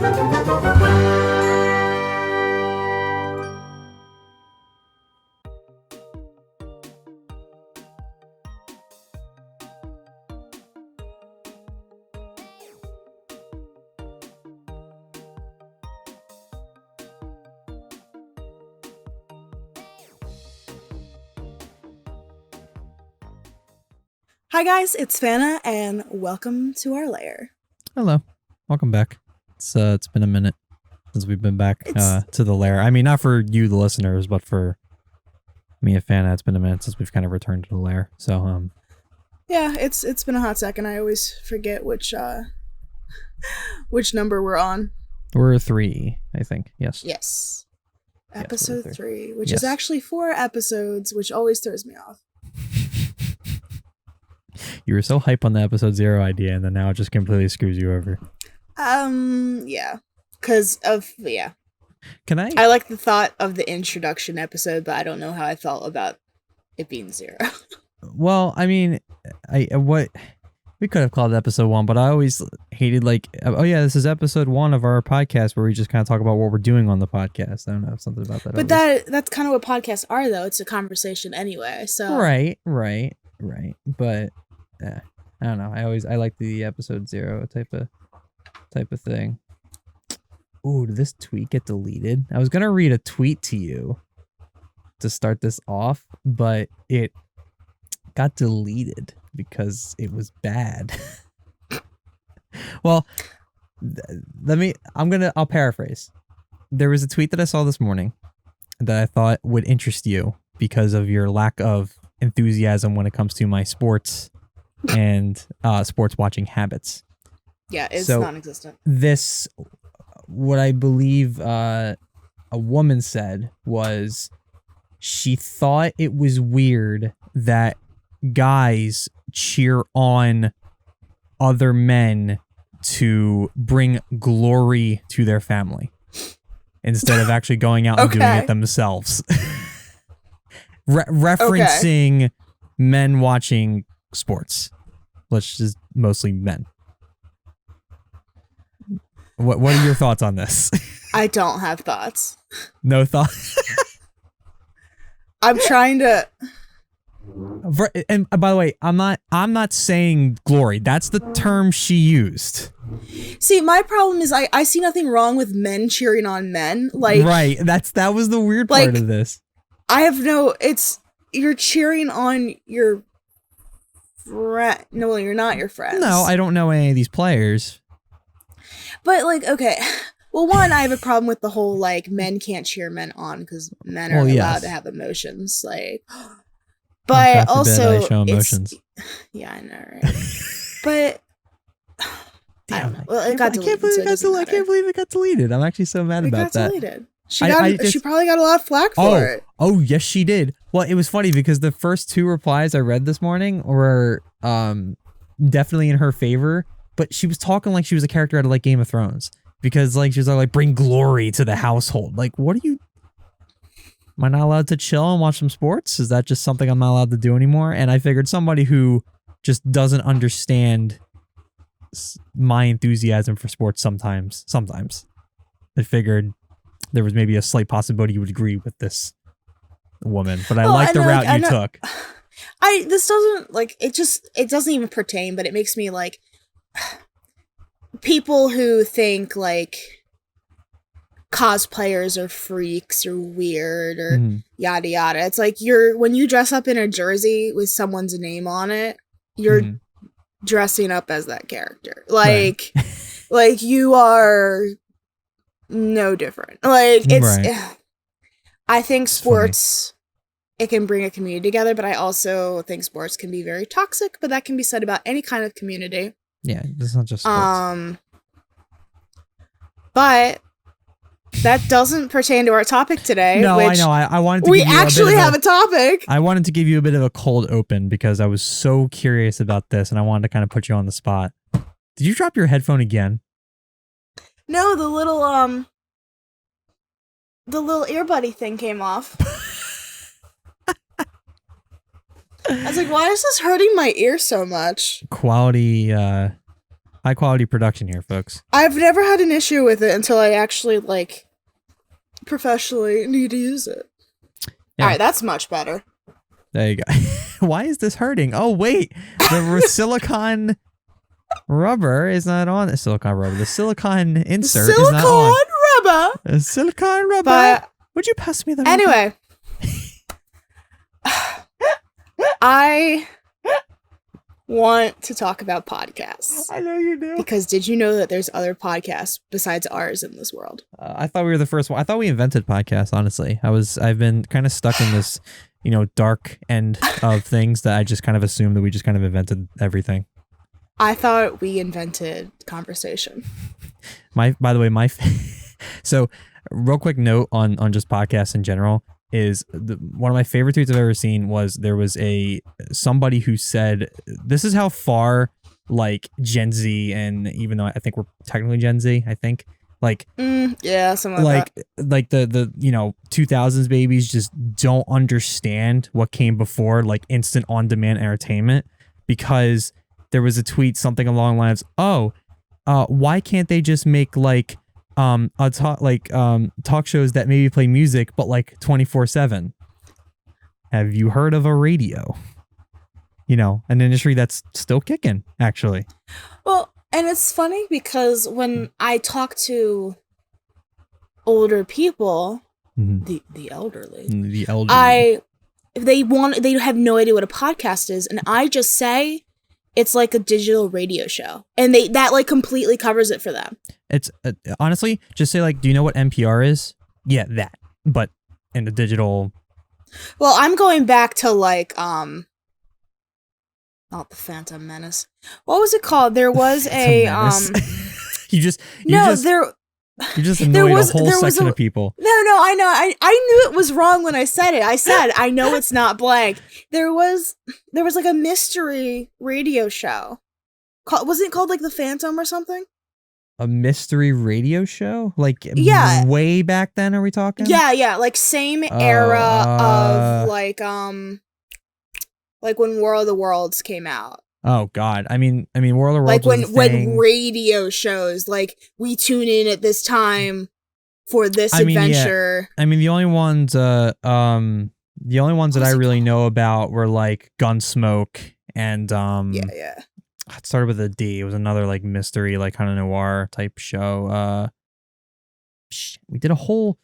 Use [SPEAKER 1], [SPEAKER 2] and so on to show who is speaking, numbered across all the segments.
[SPEAKER 1] Hi guys, it's Fana, and welcome to our lair.
[SPEAKER 2] Hello, welcome back. It's been a minute since we've been back to the lair. I mean, not for you, the listeners, but for me and Fana, it's been a minute since we've kind of returned to the lair. So,
[SPEAKER 1] yeah, it's been a hot second. I always forget which number we're on.
[SPEAKER 2] We're 3, I think. Yes.
[SPEAKER 1] Yes.
[SPEAKER 2] Yes,
[SPEAKER 1] Episode 3, which
[SPEAKER 2] yes.
[SPEAKER 1] is actually 4 episodes, which always throws me off.
[SPEAKER 2] You were so hype on the episode 0 idea, and then now it just completely screws you over.
[SPEAKER 1] Yeah.
[SPEAKER 2] Can I?
[SPEAKER 1] I like the thought of the introduction episode, but I don't know how I felt about it being 0.
[SPEAKER 2] Well, I mean, we could have called it episode 1, but I always hated this is episode 1 of our podcast where we just kind of talk about what we're doing on the podcast. I don't know, something about that.
[SPEAKER 1] But that's kind of what podcasts are, though. It's a conversation anyway. So
[SPEAKER 2] right. But I don't know. I like the episode 0 type of thing. Ooh, did this tweet get deleted? I was gonna read a tweet to you to start this off, but it got deleted because it was bad. Well, I'll paraphrase. There was a tweet that I saw this morning that I thought would interest you because of your lack of enthusiasm when it comes to my sports and sports watching habits.
[SPEAKER 1] Yeah, it's non-existent.
[SPEAKER 2] This, what I believe a woman said was she thought it was weird that guys cheer on other men to bring glory to their family instead of actually going out and doing it themselves. Referencing men watching sports, which is mostly men. What are your thoughts on this?
[SPEAKER 1] I don't have thoughts.
[SPEAKER 2] No thoughts?
[SPEAKER 1] I'm trying to...
[SPEAKER 2] And by the way, I'm not saying glory. That's the term she used.
[SPEAKER 1] See, my problem is I see nothing wrong with men cheering on men.
[SPEAKER 2] Right. That was the weird part of this.
[SPEAKER 1] You're cheering on your friend. No, well, you're not your friends.
[SPEAKER 2] No, I don't know any of these players.
[SPEAKER 1] But okay. Well, one, I have a problem with the whole men can't cheer men on because men are allowed to have emotions. But also,
[SPEAKER 2] I show emotions.
[SPEAKER 1] Yeah, I know, right? But
[SPEAKER 2] damn,
[SPEAKER 1] I don't know. Well, it got deleted.
[SPEAKER 2] I can't believe it got deleted. I'm actually so mad about that.
[SPEAKER 1] It got deleted. She probably got a lot of flack for it.
[SPEAKER 2] Oh, yes, she did. Well, it was funny because the first 2 replies I read this morning were definitely in her favor, but she was talking like she was a character out of Game of Thrones because she was like bring glory to the household. What are you? Am I not allowed to chill and watch some sports? Is that just something I'm not allowed to do anymore? And I figured somebody who just doesn't understand my enthusiasm for sports sometimes, I figured there was maybe a slight possibility you would agree with this woman. But I like the route you took.
[SPEAKER 1] This doesn't, it doesn't even pertain, but it makes me people who think cosplayers are freaks or weird or yada yada. It's when you dress up in a jersey with someone's name on it, you're dressing up as that character. You are no different. It's I think sports it can bring a community together, but I also think sports can be very toxic, but that can be said about any kind of community.
[SPEAKER 2] Yeah, it's not just sports.
[SPEAKER 1] But that doesn't pertain to our topic today.
[SPEAKER 2] No, I know. I wanted to. We
[SPEAKER 1] actually have a topic.
[SPEAKER 2] I wanted to give you a bit of a cold open because I was so curious about this, and I wanted to kind of put you on the spot. Did you drop your headphone again?
[SPEAKER 1] No, the little earbuddy thing came off. I was like, why is this hurting my ear so much?
[SPEAKER 2] Quality high quality production here, folks.
[SPEAKER 1] I've never had an issue with it until I actually like professionally need to use it. Yeah. All right, that's much better.
[SPEAKER 2] There you go. Why is this hurting? Oh wait, the silicone rubber is not on. The silicone rubber. The silicone insert is not on.
[SPEAKER 1] Rubber.
[SPEAKER 2] The silicone rubber.
[SPEAKER 1] But
[SPEAKER 2] would you pass me the
[SPEAKER 1] anyway? I want to talk about podcasts.
[SPEAKER 2] I know you do.
[SPEAKER 1] Because did you know that there's other podcasts besides ours in this world?
[SPEAKER 2] I thought we were the first one. I thought we invented podcasts, honestly. I've been kind of stuck in this, dark end of things that I just kind of assumed that we just kind of invented everything.
[SPEAKER 1] I thought we invented conversation.
[SPEAKER 2] By the way, so real quick note on just podcasts in general is one of my favorite tweets I've ever seen was there was somebody who said, this is how far like Gen Z, and even though I think we're technically Gen Z, I think like
[SPEAKER 1] yeah, something like
[SPEAKER 2] that. Like the 2000s babies just don't understand what came before, like instant on demand entertainment, because there was a tweet something along the lines, why can't they just make like talk shows that maybe play music but like 24/7? Have you heard of a radio? An industry that's still kicking, actually.
[SPEAKER 1] Well, and it's funny because when I talk to older people, the elderly, they have no idea what a podcast is, and I just say it's like a digital radio show, and that like completely covers it for them.
[SPEAKER 2] It's honestly, just say like, do you know what NPR is? Yeah, that, but in the digital.
[SPEAKER 1] Well, I'm going back to like not the Phantom Menace. What was it called? There was a
[SPEAKER 2] You just annoyed a whole section of people.
[SPEAKER 1] No, I know. I knew it was wrong when I said it. I said, I know it's not blank. There was like a mystery radio show. Wasn't it called like The Phantom or something?
[SPEAKER 2] A mystery radio show? Like way back then, are we talking?
[SPEAKER 1] Yeah. Like same era of like when War of the Worlds came out.
[SPEAKER 2] Oh God! I mean, World of Worlds.
[SPEAKER 1] Like when radio shows, like we tune in at this time for this adventure.
[SPEAKER 2] Yeah. I mean, the only ones that I really know about were like Gunsmoke and
[SPEAKER 1] yeah.
[SPEAKER 2] It started with a D. It was another like mystery, like kind of noir type show. We did a whole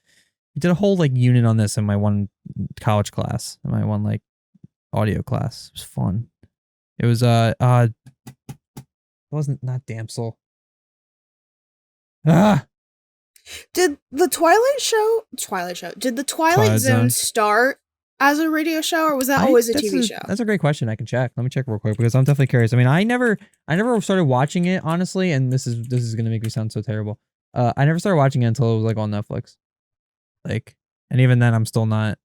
[SPEAKER 2] like unit on this in my one college class, in my one like audio class. It was fun. It was it wasn't not Damsel.
[SPEAKER 1] Did the Twilight Zone start as a radio show, or was that always a TV show?
[SPEAKER 2] That's a great question. I can check. Let me check real quick because I'm definitely curious. I mean, I never started watching it, honestly, and this is gonna make me sound so terrible. I never started watching it until it was like on Netflix. Like, and even then I'm still not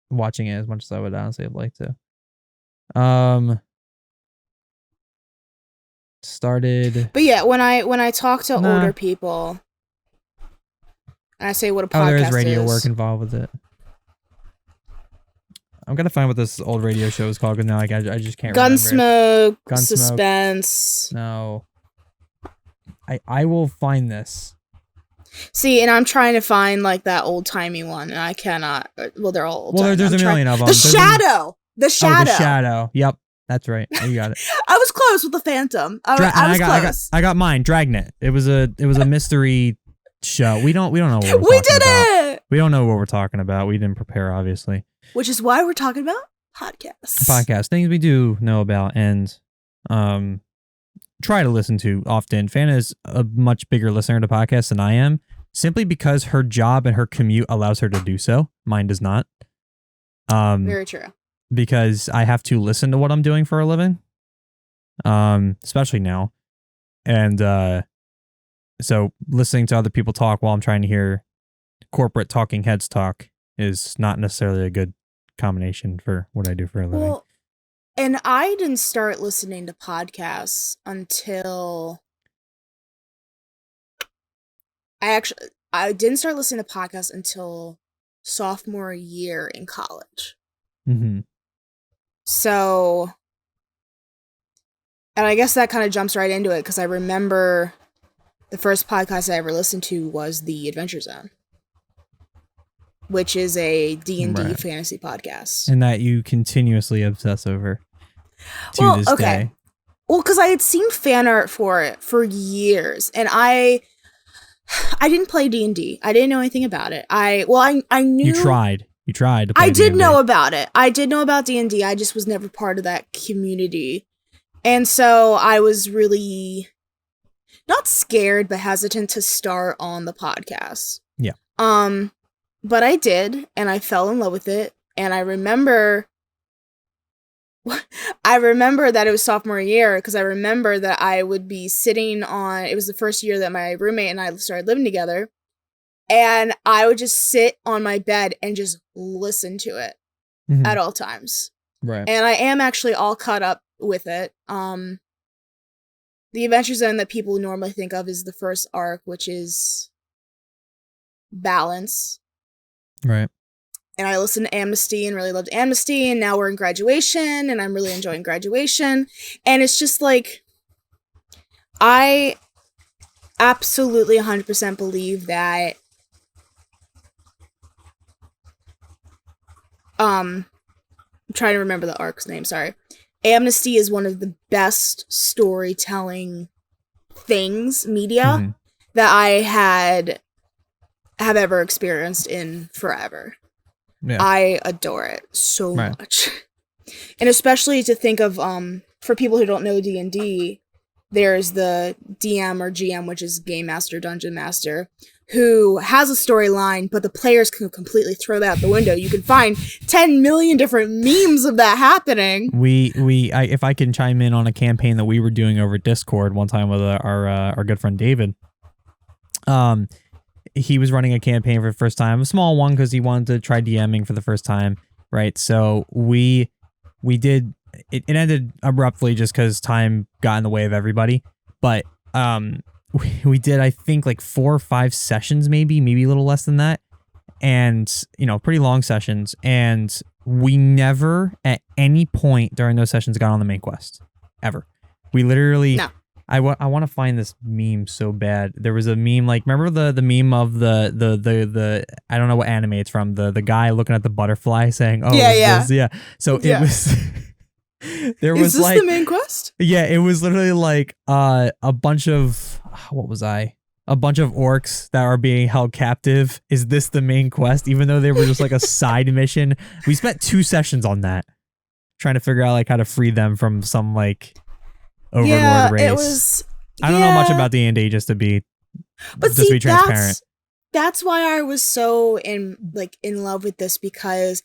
[SPEAKER 2] watching it as much as I would honestly have liked to. Started.
[SPEAKER 1] But yeah, when I talk to older people and I say what a podcast is.
[SPEAKER 2] There is radio work involved with it. I'm gonna find what this old radio show is called because now I just can't remember.
[SPEAKER 1] Gunsmoke, suspense.
[SPEAKER 2] No. I will find this.
[SPEAKER 1] See, and I'm trying to find like that old timey one, and I cannot. Well, they're all old.
[SPEAKER 2] Well, there's a million of them.
[SPEAKER 1] The Shadow.
[SPEAKER 2] The Shadow. Yep, that's right. You got it.
[SPEAKER 1] I was close with the Phantom. I was close.
[SPEAKER 2] I got mine. Dragnet. It was a mystery show. We don't know what
[SPEAKER 1] we did it.
[SPEAKER 2] We don't know what we're talking about. We didn't prepare, obviously.
[SPEAKER 1] Which is why we're talking about podcasts.
[SPEAKER 2] Things we do know about and try to listen to often. Fana is a much bigger listener to podcasts than I am, simply because her job and her commute allows her to do so. Mine does not.
[SPEAKER 1] Very true.
[SPEAKER 2] Because I have to listen to what I'm doing for a living, especially now. And so listening to other people talk while I'm trying to hear corporate talking heads talk is not necessarily a good combination for what I do for a living.
[SPEAKER 1] Well, and I didn't start listening to podcasts until I didn't start listening to podcasts until sophomore year in college.
[SPEAKER 2] Mm-hmm.
[SPEAKER 1] So And I guess that kind of jumps right into it because I remember the first podcast I ever listened to was the Adventure Zone, which is a D&D fantasy podcast.
[SPEAKER 2] And that you continuously obsess over to this day.
[SPEAKER 1] Well, because I had seen fan art for it for years, and I didn't play D&D. I didn't know anything about it. I knew... You
[SPEAKER 2] tried to play
[SPEAKER 1] I did
[SPEAKER 2] D&D.
[SPEAKER 1] know about it. I did know about D&D. I just was never part of that community. And so I was really not scared, but hesitant to start on the podcast.
[SPEAKER 2] Yeah.
[SPEAKER 1] But I did, and I fell in love with it. And I remember that it was sophomore year because I remember that I would be sitting on, it was the first year that my roommate and I started living together. And I would just sit on my bed and just listen to it at all times.
[SPEAKER 2] Right.
[SPEAKER 1] And I am actually all caught up with it. The Adventure Zone that people normally think of is the first arc, which is Balance.
[SPEAKER 2] Right.
[SPEAKER 1] And I listened to Amnesty and really loved Amnesty, and now we're in Graduation, and I'm really enjoying Graduation. And it's just like, I absolutely 100% believe that I'm trying to remember the arc's name, sorry. Amnesty is one of the best storytelling media that I have ever experienced in forever. Yeah. I adore it so much. And especially to think of, for people who don't know D&D, there's the DM or GM, which is Game Master, Dungeon Master, who has a storyline, but the players can completely throw that out the window. You can find 10 million different memes of that happening.
[SPEAKER 2] If I can chime in on a campaign that we were doing over Discord one time with our good friend David. He was running a campaign for the first time, a small one because he wanted to try DMing for the first time, right? So we did. It ended abruptly just because time got in the way of everybody. But we did, I think, like 4 or 5 sessions, maybe a little less than that, and pretty long sessions. And we never at any point during those sessions got on the main quest ever. We literally. No. I want to find this meme so bad. There was a meme, like, remember the meme of the I don't know what anime it's from, the guy looking at the butterfly saying, "Oh, yeah." So it was there was like
[SPEAKER 1] the main quest?
[SPEAKER 2] Yeah, it was literally like a bunch of orcs that are being held captive. Is this the main quest? Even though they were just like a side mission. We spent 2 sessions on that, trying to figure out like how to free them from some like Overlord race. I don't know much about D&D just to be transparent.
[SPEAKER 1] That's why I was so in love with this, because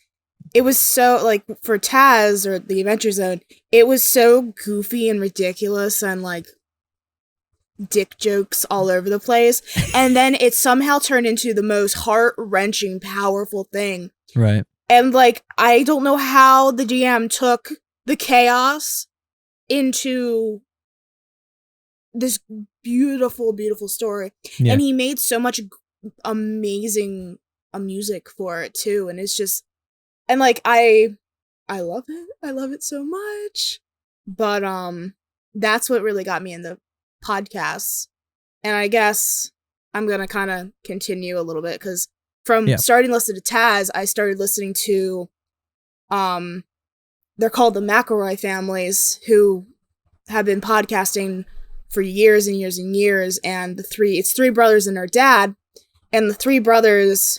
[SPEAKER 1] it was so, like, for Taz or the Adventure Zone, it was so goofy and ridiculous and like dick jokes all over the place. And then it somehow turned into the most heart-wrenching, powerful thing.
[SPEAKER 2] Right.
[SPEAKER 1] And like, I don't know how the GM took the chaos into this beautiful, beautiful story. Yeah. And he made so much amazing music for it too. And it's just, and like, I love it. I love it so much. But that's what really got me in the podcasts. And I guess I'm going to kind of continue a little bit, because from starting listening to Taz, I started listening to, they're called the McElroy families, who have been podcasting for years and years and years. And it's 3 brothers and their dad. And the 3 brothers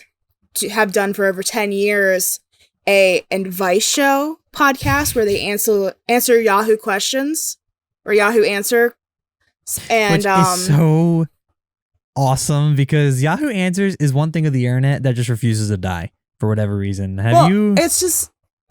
[SPEAKER 1] have done for over 10 years a advice show podcast where they answer Yahoo questions or Yahoo Answer. And
[SPEAKER 2] which is so awesome, because Yahoo Answers is one thing of the internet that just refuses to die for whatever reason.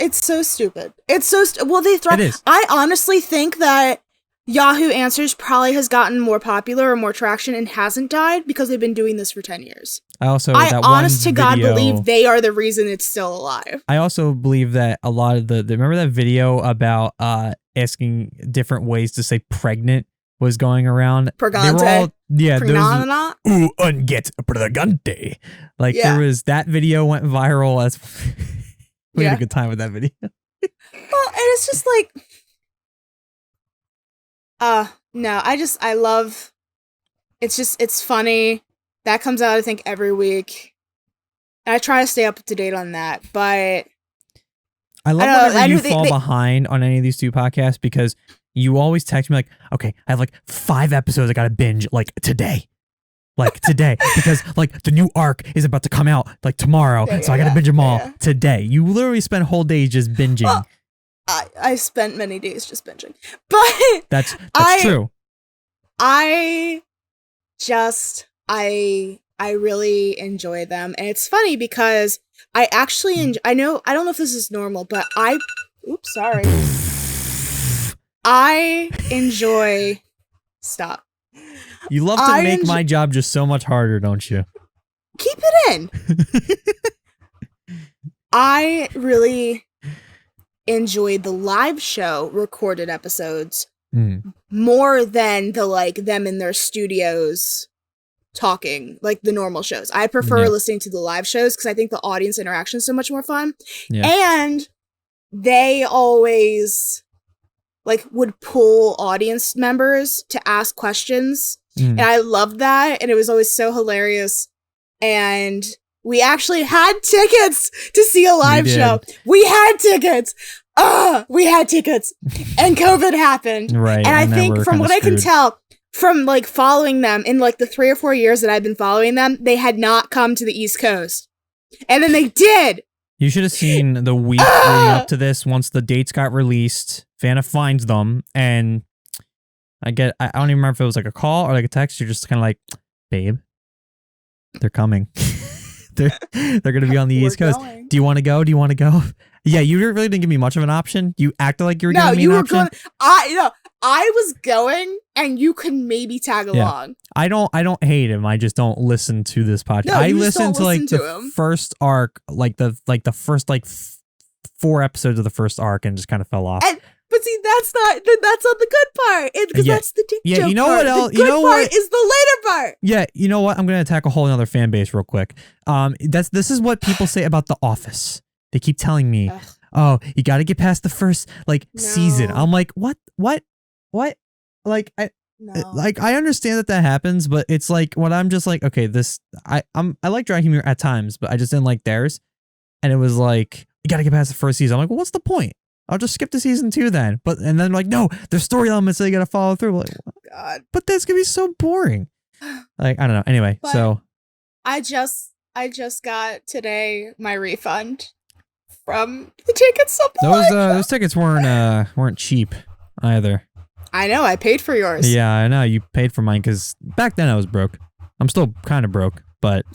[SPEAKER 1] It's so stupid. It's so well, they thrive. It is. I honestly think that Yahoo Answers probably has gotten more popular or more traction and hasn't died because they've been doing this for 10 years. I honest to God believe they are the reason it's still alive.
[SPEAKER 2] I also believe that a lot of remember that video about asking different ways to say pregnant was going around?
[SPEAKER 1] Pregante.
[SPEAKER 2] Those, unget pregante. Like, there was, that video went viral. We had a good time with that video.
[SPEAKER 1] Well, and it's just like, No, I love, it's funny. That comes out, I think, every week. And I try to stay up to date on that, but
[SPEAKER 2] I love whenever you fall behind on any of these two podcasts because you always text me like, okay, I have like 5 episodes I gotta binge like today. Like today. Because like the new arc is about to come out like tomorrow. So I gotta binge them all today. You literally spend whole days just binging.
[SPEAKER 1] Well, I spent many days just binging. But
[SPEAKER 2] that's true.
[SPEAKER 1] I really enjoy them. And it's funny because I actually I don't know if this is normal, but oops, sorry. I enjoy stop.
[SPEAKER 2] You love to make my job just so much harder, don't you?
[SPEAKER 1] Keep it in. I really enjoyed the live show recorded episodes more than the like them in their studios talking, like the normal shows. I prefer listening to the live shows because I think the audience interaction is so much more fun. Yeah. And they always like would pull audience members to ask questions. And I loved that. And it was always so hilarious. And we actually had tickets to see a live show. We had tickets. We had tickets. And COVID happened.
[SPEAKER 2] Right.
[SPEAKER 1] And I think from what I can tell, from like following them in like the 3 or 4 years that I've been following them, they had not come to the East Coast. And then they did.
[SPEAKER 2] You should have seen the week leading up to this. Once the dates got released, Fana finds them, and I don't even remember if it was like a call or like a text. You're just kind of like, babe, they're coming. they're gonna be on the East Coast. Do you want to go? Do you want to go? Yeah, you really didn't give me much of an option. You acted like you were giving me an option.
[SPEAKER 1] I was going, and you could maybe tag along.
[SPEAKER 2] I don't hate him. I just don't listen to this podcast.
[SPEAKER 1] No,
[SPEAKER 2] I listen to like the first arc, like the first like 4 episodes of the first arc, and just kind of fell off.
[SPEAKER 1] But see, that's not the good part. Because that's the dick joke
[SPEAKER 2] you know
[SPEAKER 1] part.
[SPEAKER 2] What else?
[SPEAKER 1] The good part is the later part.
[SPEAKER 2] Yeah, you know what? I'm gonna attack a whole other fan base real quick. This is what people say about The Office. They keep telling me, "Oh, you got to get past the first season." I'm like, what? Like I understand that happens, but it's like when I'm just like, okay, I like Dry Humor at times, but I just didn't like theirs, and it was like you got to get past the first season. I'm like, well, what's the point? I'll just skip to season 2 then. And then like, no, there's story elements that you got to follow through. Like, oh God, but that's gonna be so boring. Like I don't know. Anyway, but so
[SPEAKER 1] I just got today my refund from the tickets.
[SPEAKER 2] Those tickets weren't cheap either.
[SPEAKER 1] I know. I paid for yours.
[SPEAKER 2] Yeah, I know. You paid for mine because back then I was broke. I'm still kind of broke, but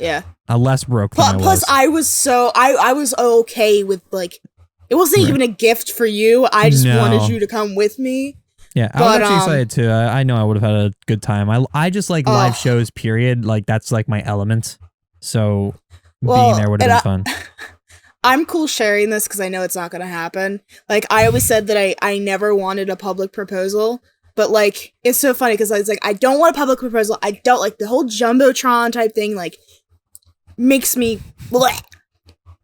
[SPEAKER 2] I'm less broke than I was.
[SPEAKER 1] Plus, I was okay with like, it wasn't even a gift for you. I just wanted you to come with me.
[SPEAKER 2] Yeah, I was actually excited too. I know I would have had a good time. I just like live shows, period. Like that's like my element. So being there would have been fun.
[SPEAKER 1] I'm cool sharing this because I know it's not going to happen. Like, I always said that I never wanted a public proposal. But, like, it's so funny because I was like, I don't want a public proposal. I don't like the whole Jumbotron type thing, like, makes me bleh.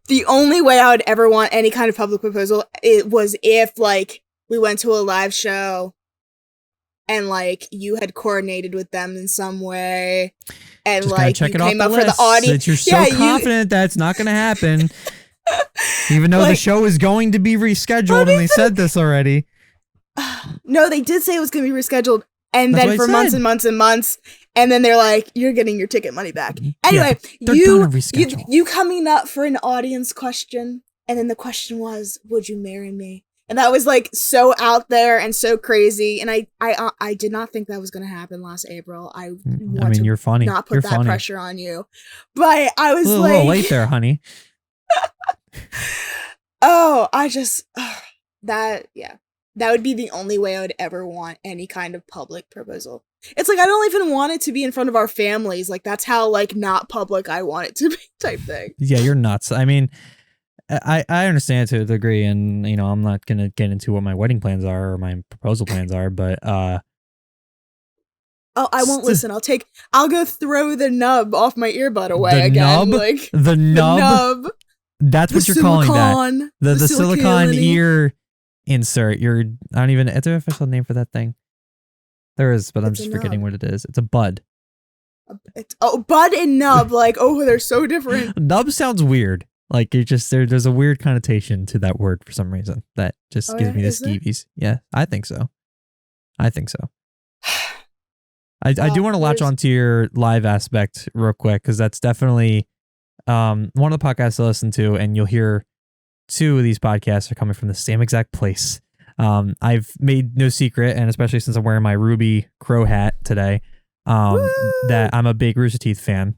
[SPEAKER 1] The only way I would ever want any kind of public proposal was if, like, we went to a live show and, like, you had coordinated with them in some way. And,
[SPEAKER 2] just
[SPEAKER 1] like,
[SPEAKER 2] check
[SPEAKER 1] you
[SPEAKER 2] it
[SPEAKER 1] came
[SPEAKER 2] off
[SPEAKER 1] up for the audience.
[SPEAKER 2] That you're so confident that's not going to happen. Even though the show is going to be rescheduled, and they said this already.
[SPEAKER 1] No, they did say it was going to be rescheduled, and then for months and months and months, and then they're like, "You're getting your ticket money back." Anyway, you coming up for an audience question, and then the question was, "Would you marry me?" And that was like so out there and so crazy, and I did not think that was going to happen last April. I mean,
[SPEAKER 2] you're funny.
[SPEAKER 1] Not put that pressure on you, but I was
[SPEAKER 2] a little late there, honey.
[SPEAKER 1] That would be the only way I would ever want any kind of public proposal. It's like I don't even want it to be in front of our families. Like that's how like not public I want it to be type thing.
[SPEAKER 2] Yeah, you're nuts. I mean, I understand to a degree, and you know I'm not gonna get into what my wedding plans are or my proposal plans are, but
[SPEAKER 1] I won't listen. I'll go throw the nub off my earbud away again. Like
[SPEAKER 2] the nub. That's what you're calling that. The silicone ear insert. I don't even. It's an official name for that thing. There is, but I'm just forgetting what it is. It's a bud.
[SPEAKER 1] Bud and nub, like, they're so different.
[SPEAKER 2] Nub sounds weird. Like it just there's a weird connotation to that word for some reason that just gives me the skeevies. Yeah, I think so. I do want to latch onto your live aspect real quick because that's definitely one of the podcasts I listen to, and you'll hear 2 of these podcasts are coming from the same exact place. I've made no secret, and especially since I'm wearing my Ruby Crow hat today, that I'm a big Rooster Teeth fan.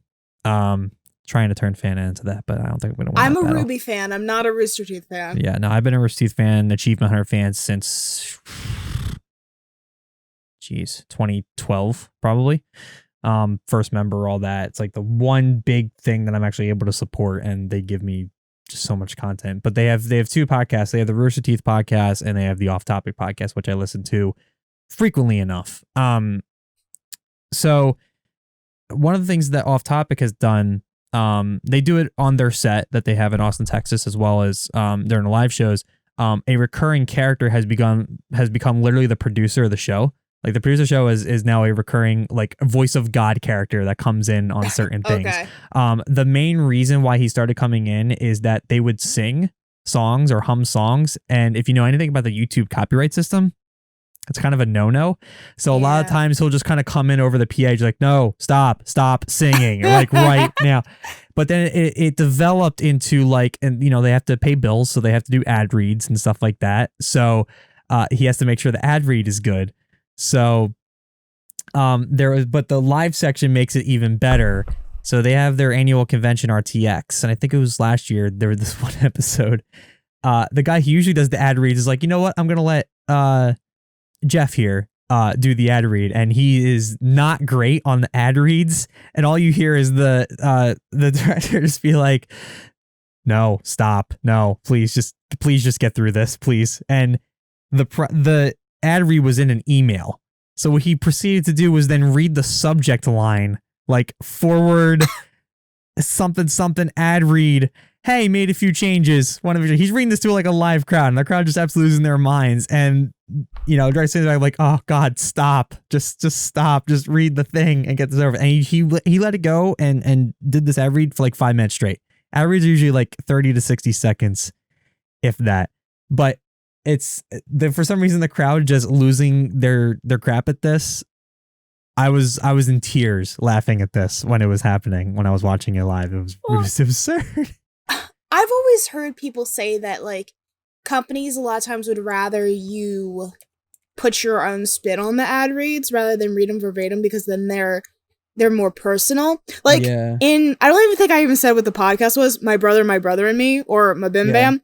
[SPEAKER 2] Trying to turn Fana into that, but I don't think I'm going to win.
[SPEAKER 1] I'm a Ruby fan. I'm not a Rooster Teeth fan.
[SPEAKER 2] Yeah, no, I've been a Rooster Teeth fan, Achievement Hunter fan since 2012 probably. First member, all that. It's like the one big thing that I'm actually able to support, and they give me just so much content. But they have 2 podcasts. They have the Rooster Teeth podcast, and they have the Off Topic podcast, which I listen to frequently enough. So one of the things that Off Topic has done, they do it on their set that they have in Austin, Texas, as well as during the live shows. A recurring character has become literally the producer of the show. Like the producer show is now a recurring like voice of God character that comes in on certain things.
[SPEAKER 1] Okay.
[SPEAKER 2] The main reason why he started coming in is that they would sing songs or hum songs, and if you know anything about the YouTube copyright system, it's kind of a no-no. So a lot of times he'll just kind of come in over the PA, like, no, stop singing, or like right now. But then it developed into like, and they have to pay bills, so they have to do ad reads and stuff like that. So he has to make sure the ad read is good. So but the live section makes it even better. So they have their annual convention RTX, and I think it was last year there was this one episode. The guy who usually does the ad reads is like, you know what, I'm gonna let Jeff here do the ad read, and he is not great on the ad reads, and all you hear is the director just be like, no, stop, no, please just get through this, please. And the ad read was in an email, so what he proceeded to do was then read the subject line, like forward something ad read, hey, made a few changes. He's reading this to like a live crowd, and the crowd just absolutely losing their minds. And director saying like, oh God, stop, just stop, just read the thing and get this over. And he let it go and did this ad read for like 5 minutes straight. Ad reads are usually like 30 to 60 seconds, if that. But it's for some reason the crowd just losing their crap at this. I was in tears laughing at this when it was happening, when I was watching it live. It was absurd.
[SPEAKER 1] I've always heard people say that like companies a lot of times would rather you put your own spin on the ad reads rather than read them verbatim, because then they're more personal. Like I don't even think I even said what the podcast was, My Brother and Me, or My Bim Bam.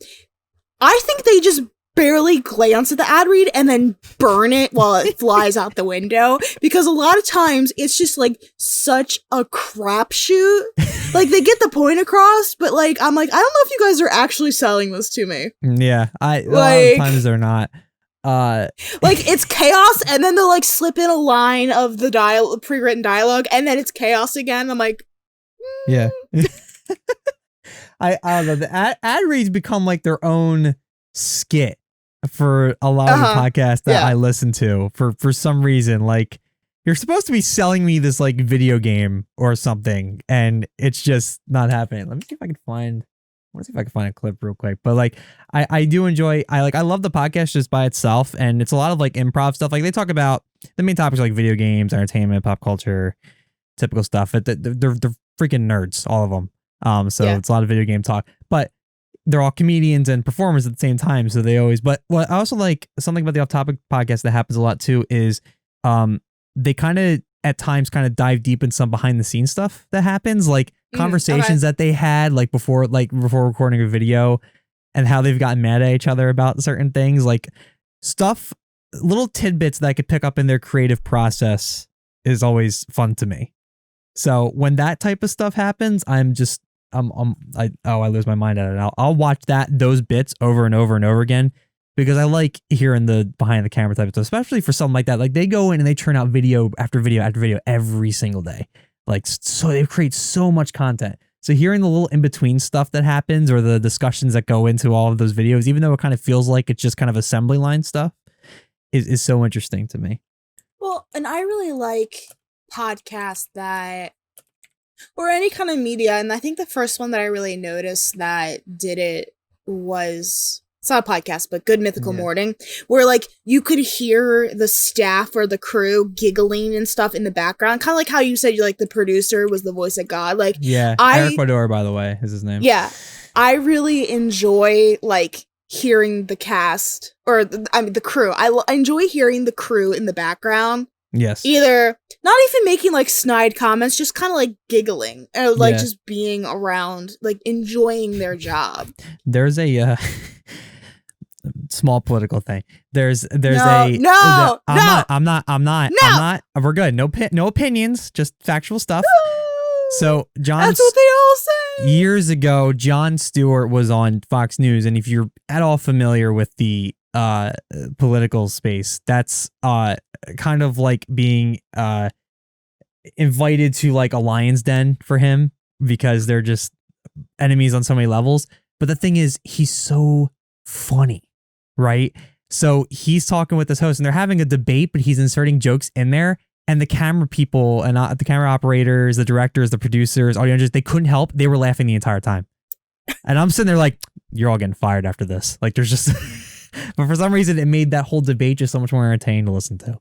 [SPEAKER 1] I think they just barely glance at the ad read and then burn it while it flies out the window, because a lot of times it's just like such a crapshoot. Like they get the point across, but like I'm like, I don't know if you guys are actually selling this to me.
[SPEAKER 2] Yeah, a lot of times they're not.
[SPEAKER 1] Like it's chaos, and then they'll like slip in a line of the pre-written dialogue, and then it's chaos again. I'm like,
[SPEAKER 2] yeah. I don't know. The ad reads become like their own skit for a lot of the podcasts that I listen to for some reason. Like you're supposed to be selling me this like video game or something, and it's just not happening. Let me see if I can find a clip real quick. But like I do enjoy, I love the podcast just by itself, and it's a lot of like improv stuff. Like they talk about the main topics like video games, entertainment, pop culture, typical stuff. They're freaking nerds, all of them. It's a lot of video game talk, but they're all comedians and performers at the same time. So they always, but what I also like, something about the Off Topic podcast that happens a lot too is they kind of at times kind of dive deep in some behind the scenes stuff that happens, like conversations that they had like before recording a video, and how they've gotten mad at each other about certain things, like stuff, little tidbits that I could pick up in their creative process is always fun to me. So when that type of stuff happens, I lose my mind at it. I'll watch those bits over and over and over again, because I like hearing the behind the camera type of stuff, especially for something like that. Like they go in and they turn out video after video after video every single day. Like, so they create so much content. So hearing the little in between stuff that happens, or the discussions that go into all of those videos, even though it kind of feels like it's just kind of assembly line stuff, is so interesting to me.
[SPEAKER 1] Well, and I really like podcasts that, or any kind of media, and I think the first one that I really noticed that did it was, it's not a podcast, but Good Mythical Morning, where like you could hear the staff or the crew giggling and stuff in the background, kind of like how you said you like the producer was the voice of God. Like,
[SPEAKER 2] Eric Bador, by the way, is his name.
[SPEAKER 1] Yeah, I really enjoy like hearing the cast or the crew. I enjoy hearing the crew in the background.
[SPEAKER 2] Yes.
[SPEAKER 1] Either not even making like snide comments, just kind of like giggling or like just being around, like enjoying their job.
[SPEAKER 2] There's a small political thing. There's
[SPEAKER 1] I'm
[SPEAKER 2] not. We're good. No opinions, just factual stuff. So
[SPEAKER 1] that's what they all say.
[SPEAKER 2] Years ago, Jon Stewart was on Fox News, and if you're at all familiar with the political space, that's kind of like being invited to like a lion's den for him because they're just enemies on so many levels. But the thing is, he's so funny, right? So he's talking with this host and they're having a debate, but he's inserting jokes in there. And the camera people and the camera operators, the directors, the producers, audio engineers, they couldn't help. They were laughing the entire time. And I'm sitting there like, you're all getting fired after this. Like there's just, but for some reason it made that whole debate just so much more entertaining to listen to.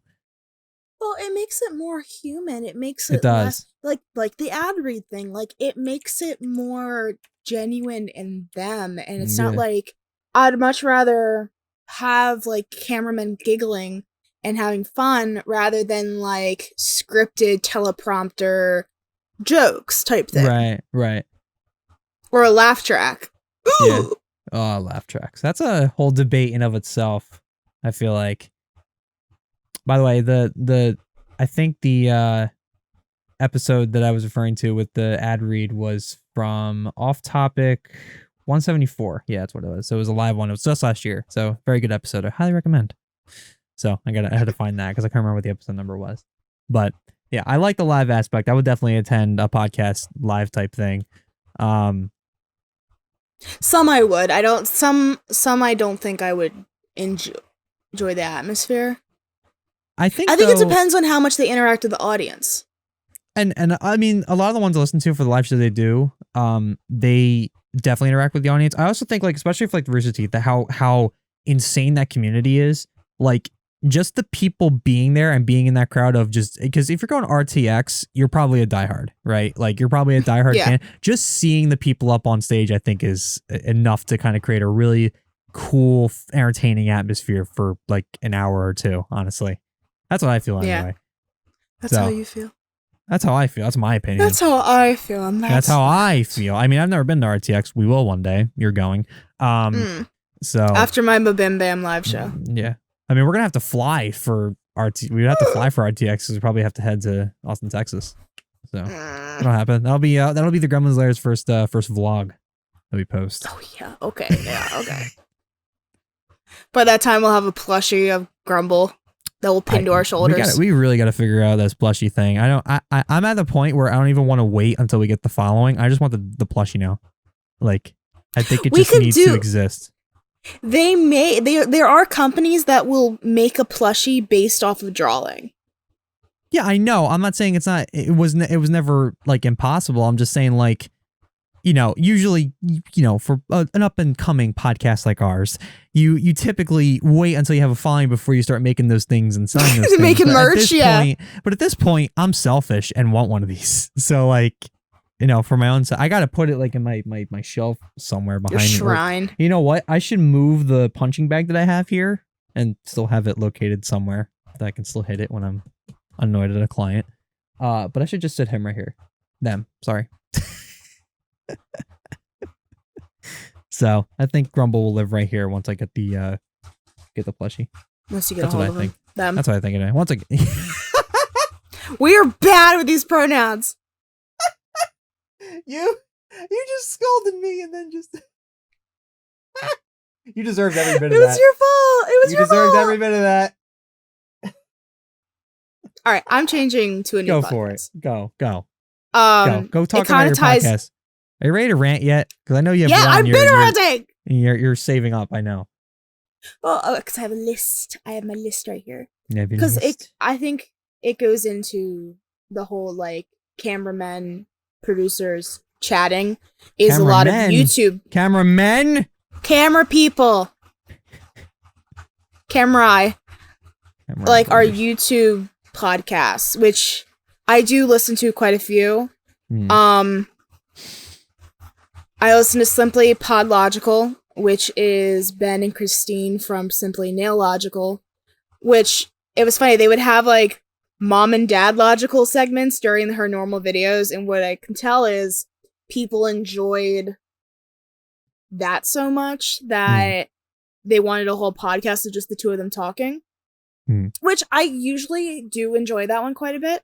[SPEAKER 1] Well, it makes it more human. It makes
[SPEAKER 2] it does.
[SPEAKER 1] Less, like the ad read thing, like it makes it more genuine in them. And it's not like, I'd much rather have like cameramen giggling and having fun rather than like scripted teleprompter jokes type thing.
[SPEAKER 2] Right.
[SPEAKER 1] Or a laugh track. Ooh.
[SPEAKER 2] Yeah. Oh, laugh tracks. That's a whole debate in of itself, I feel like. By the way, I think the episode that I was referring to with the ad read was from Off Topic 174. Yeah, that's what it was. So it was a live one. It was just last year. So very good episode. I highly recommend. So I had to find that because I can't remember what the episode number was. But yeah, I like the live aspect. I would definitely attend a podcast live type thing.
[SPEAKER 1] Some I would. I don't. Some I don't think I would enjoy the atmosphere.
[SPEAKER 2] I think
[SPEAKER 1] it depends on how much they interact with the audience.
[SPEAKER 2] And I mean, a lot of the ones I listen to for the live show they do, they definitely interact with the audience. I also think, like, especially for like the Rooster Teeth, how insane that community is. Like, just the people being there and being in that crowd of just, because if you're going RTX, you're probably a diehard, right? Like you're probably a diehard fan. Just seeing the people up on stage, I think, is enough to kind of create a really cool, entertaining atmosphere for like an hour or two. Honestly, that's what I feel anyway.
[SPEAKER 1] That's how you feel.
[SPEAKER 2] That's how I feel. That's my opinion.
[SPEAKER 1] That's how I feel. And
[SPEAKER 2] that's how I feel. I mean, I've never been to RTX. We will one day. You're going. So
[SPEAKER 1] after my Mabim Bam live show.
[SPEAKER 2] Yeah. I mean, we're gonna have to fly for we would have to fly for RTX because we probably have to head to Austin, Texas. So that'll happen. That'll be the Gremlins Lair's first vlog that we post.
[SPEAKER 1] Oh yeah. Okay. Yeah. Okay. By that time, we'll have a plushie of Grumble that will pin to our shoulders.
[SPEAKER 2] We really got to figure out this plushie thing. I'm at the point where I don't even want to wait until we get the following. I just want the plushie now. Like, I think it just needs to exist.
[SPEAKER 1] There are companies that will make a plushie based off of drawing.
[SPEAKER 2] Yeah, I know. I'm not saying it was never like impossible. I'm just saying, like, you know, usually, you know, for an up and coming podcast like ours, you typically wait until you have a following before you start making those things and selling those things.
[SPEAKER 1] Making merch,
[SPEAKER 2] But at this point, I'm selfish and want one of these. So, like, you know, for my own side, I got to put it like in my shelf somewhere behind
[SPEAKER 1] your shrine.
[SPEAKER 2] Like, you know what? I should move the punching bag that I have here and still have it located somewhere that I can still hit it when I'm annoyed at a client. But I should just sit him right here. Sorry. So I think Grumble will live right here once I get the plushie.
[SPEAKER 1] Once you get a hold of him.
[SPEAKER 2] That's what I think anyway. Once I get
[SPEAKER 1] we are bad with these pronouns.
[SPEAKER 2] You just scolded me and then just you deserved every bit of that.
[SPEAKER 1] It was your fault.
[SPEAKER 2] You deserved every bit of that.
[SPEAKER 1] All right, I'm changing to a new podcast.
[SPEAKER 2] Go for it. Go. Go talk about your podcast. Are you ready to rant yet? Because I know you have one.
[SPEAKER 1] I've been ranting.
[SPEAKER 2] You're saving up. I know.
[SPEAKER 1] Well, because I have a list. I have my list right here. Because I think it goes into the whole like cameramen, producers chatting is a lot of YouTube camera people, camera like our YouTube podcasts, which I do listen to quite a few. I listen to Simply Podlogical, which is Ben and Christine from Simply Nailogical, which it was funny. They would have like mom and dad logical segments during her normal videos, and what I can tell is people enjoyed that so much that they wanted a whole podcast of just the two of them talking, which I usually do enjoy that one quite a bit.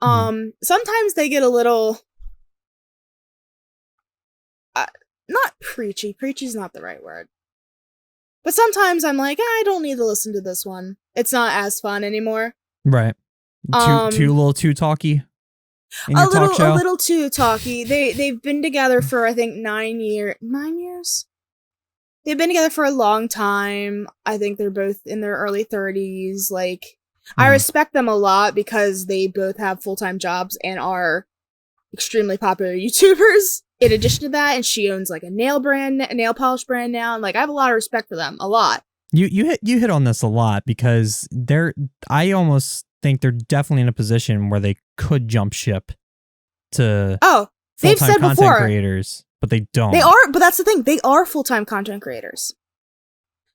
[SPEAKER 1] Sometimes they get a little not preachy. Preachy's not the right word. But sometimes I'm like, I don't need to listen to this one. It's not as fun anymore.
[SPEAKER 2] Right. Too little too talky.
[SPEAKER 1] A little too talky. They've been together for I think 9 years. 9 years? They've been together for a long time. I think they're both in their early 30s. Like, I respect them a lot because they both have full-time jobs and are extremely popular YouTubers. In addition to that, and she owns like a nail polish brand now, and like I have a lot of respect for them, a lot.
[SPEAKER 2] You hit on this a lot because I almost think they're definitely in a position where they could jump ship to
[SPEAKER 1] they've said
[SPEAKER 2] content
[SPEAKER 1] before
[SPEAKER 2] creators, but they don't.
[SPEAKER 1] They are, but that's the thing, they are full-time content creators.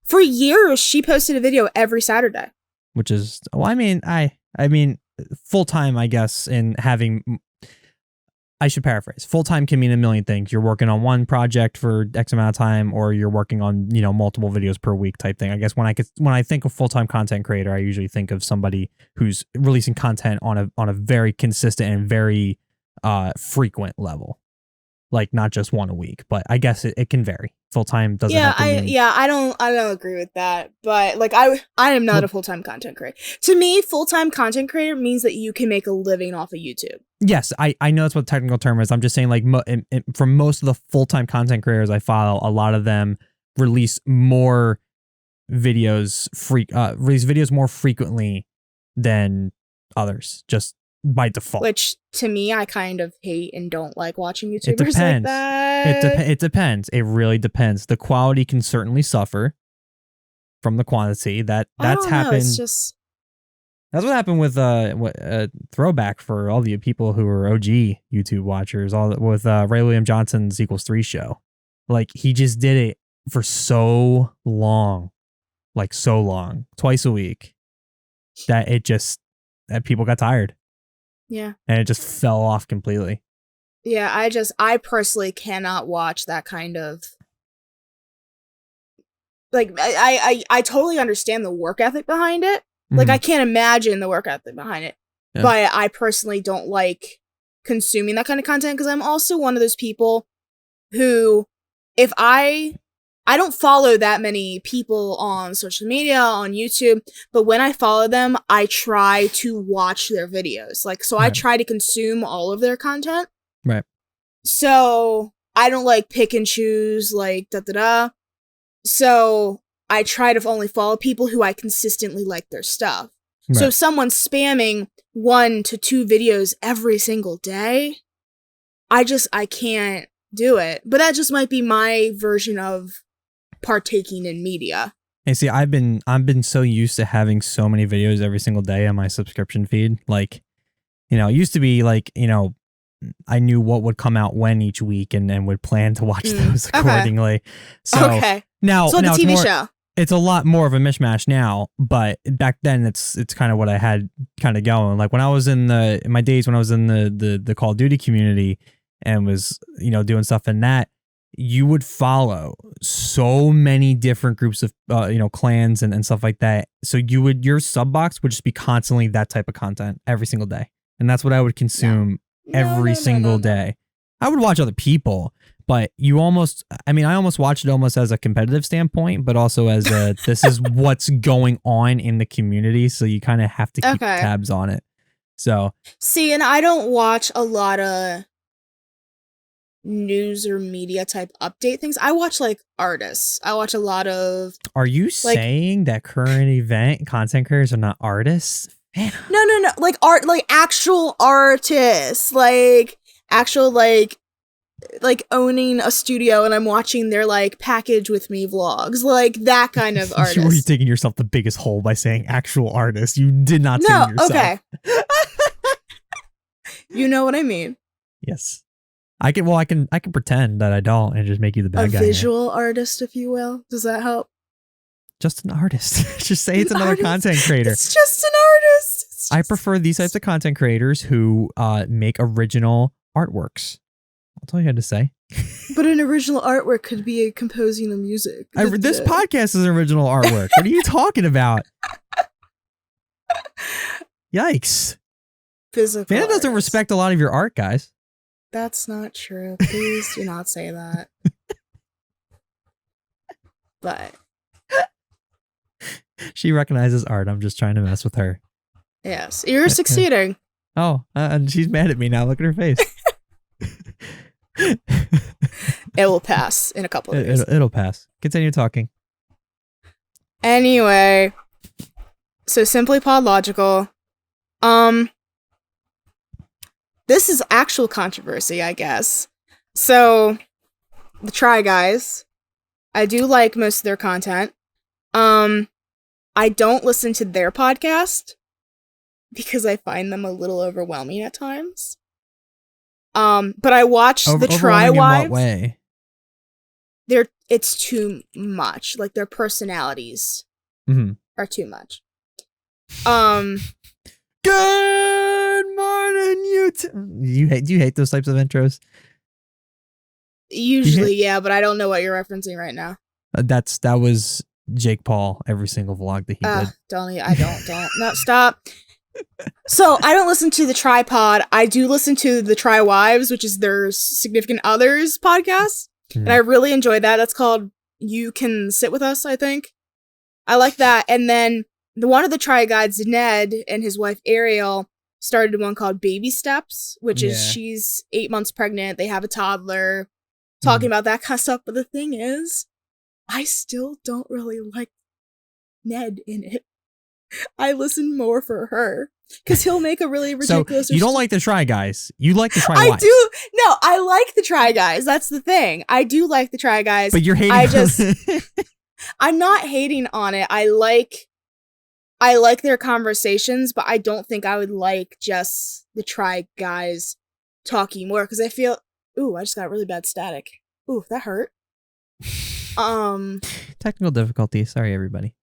[SPEAKER 1] For years, she posted a video every Saturday,
[SPEAKER 2] which is I mean full-time, I guess, in having. I should paraphrase. Full-time can mean a million things. You're working on one project for X amount of time, or you're working on, multiple videos per week type thing. I guess when I think of full-time content creator, I usually think of somebody who's releasing content on a very consistent and very frequent level. Like not just one a week, but I guess it can vary. Full-time doesn't have to mean...
[SPEAKER 1] I don't agree with that, but like I am not a full-time content creator. To me, full-time content creator means that you can make a living off of YouTube.
[SPEAKER 2] Yes, I know that's what the technical term is. I'm just saying, like, for most of the full-time content creators I follow, a lot of them release more videos, release videos more frequently than others, just by default.
[SPEAKER 1] Which, to me, I kind of hate and don't like watching YouTubers like that.
[SPEAKER 2] It depends. It really depends. The quality can certainly suffer from the quantity. That's happened.
[SPEAKER 1] It's just...
[SPEAKER 2] That's what happened with throwback for all the people who are OG YouTube watchers. With Ray William Johnson's Equals 3 show, like he just did it for so long, twice a week, that people got tired.
[SPEAKER 1] Yeah,
[SPEAKER 2] and it just fell off completely.
[SPEAKER 1] Yeah, I personally cannot watch that kind of. Like I totally understand the work ethic behind it. Like, I can't imagine the work ethic behind it. Yeah. But I personally don't like consuming that kind of content because I'm also one of those people who, if I don't follow that many people on social media, on YouTube, but when I follow them, I try to watch their videos. Like, so I try to consume all of their content.
[SPEAKER 2] Right.
[SPEAKER 1] So I don't like pick and choose, like, So I try to only follow people who I consistently like their stuff. Right. So if someone's spamming 1 to 2 videos every single day, I can't do it. But that just might be my version of partaking in media.
[SPEAKER 2] And see, I've been so used to having so many videos every single day on my subscription feed. Like, it used to be like, I knew what would come out when each week and would plan to watch those accordingly.
[SPEAKER 1] So
[SPEAKER 2] now,
[SPEAKER 1] so like
[SPEAKER 2] now
[SPEAKER 1] a TV show.
[SPEAKER 2] It's a lot more of a mishmash now, but back then it's kind of what I had kind of going. Like when I was in my days when I was in the Call of Duty community and was, doing stuff in that, you would follow so many different groups of, clans and stuff like that. So your sub box would just be constantly that type of content every single day. And that's what I would consume every single day. I would watch other people, but I almost watched it almost as a competitive standpoint, but also as this is what's going on in the community. So you kind of have to keep tabs on it. So
[SPEAKER 1] see, and I don't watch a lot of news or media type update things. I watch like artists. I watch a lot of.
[SPEAKER 2] Are you saying that current event content creators are not artists? Man.
[SPEAKER 1] No. Like art, like actual artists, like actual like owning a studio, and I'm watching their like package with me vlogs, like that kind of artist.
[SPEAKER 2] You were taking yourself the biggest hole by saying actual artists. You did not say yourself.
[SPEAKER 1] Okay. You know what I mean?
[SPEAKER 2] Yes. I can pretend that I don't and just make you the bad guy.
[SPEAKER 1] A visual artist, if you will. Does that help?
[SPEAKER 2] Just an artist. Just say it's another content creator.
[SPEAKER 1] It's just an artist.
[SPEAKER 2] I prefer these types of content creators who make original artworks. That's all you had to say.
[SPEAKER 1] But an original artwork could be composing the music.
[SPEAKER 2] This podcast is original artwork. What are you talking about? Yikes.
[SPEAKER 1] Physical
[SPEAKER 2] Fana doesn't respect a lot of your art, guys.
[SPEAKER 1] That's not true. Please do not say that. But
[SPEAKER 2] she recognizes art. I'm just trying to mess with her.
[SPEAKER 1] Yes, you're succeeding.
[SPEAKER 2] Oh, and she's mad at me now. Look at her face.
[SPEAKER 1] It will pass in a couple of days.
[SPEAKER 2] It'll pass. Continue talking.
[SPEAKER 1] Anyway, so Simply Podlogical. This is actual controversy, I guess. So, the Try Guys, I do like most of their content. I don't listen to their podcast because I find them a little overwhelming at times. But I watch the Try Wives.
[SPEAKER 2] In what way?
[SPEAKER 1] It's too much. Like their personalities are too much.
[SPEAKER 2] Good morning, YouTube. Do you hate those types of intros?
[SPEAKER 1] Usually, yeah, but I don't know what you're referencing right now.
[SPEAKER 2] That was Jake Paul every single vlog that he did.
[SPEAKER 1] Don't. No, stop. So I don't listen to the Tripod. I do listen to the Try Wives, which is their significant others podcast. And I really enjoy that. That's called You Can Sit With Us, I think. I like that. And then one of the Try Guides, Ned, and his wife Ariel started one called Baby Steps, which is she's 8 months pregnant. They have a toddler, talking about that kind of stuff. But the thing is, I still don't really like Ned in it. I listen more for her because he'll make a really ridiculous.
[SPEAKER 2] So you don't like the Try Guys. You like the Try Wives.
[SPEAKER 1] I do. No, I like the Try Guys. That's the thing. I do like the Try Guys.
[SPEAKER 2] But you're hating.
[SPEAKER 1] I'm not hating on it. I like their conversations, but I don't think I would like just the Try Guys talking more because I feel. Ooh, I just got really bad static. Ooh, that hurt.
[SPEAKER 2] Technical difficulty. Sorry, everybody.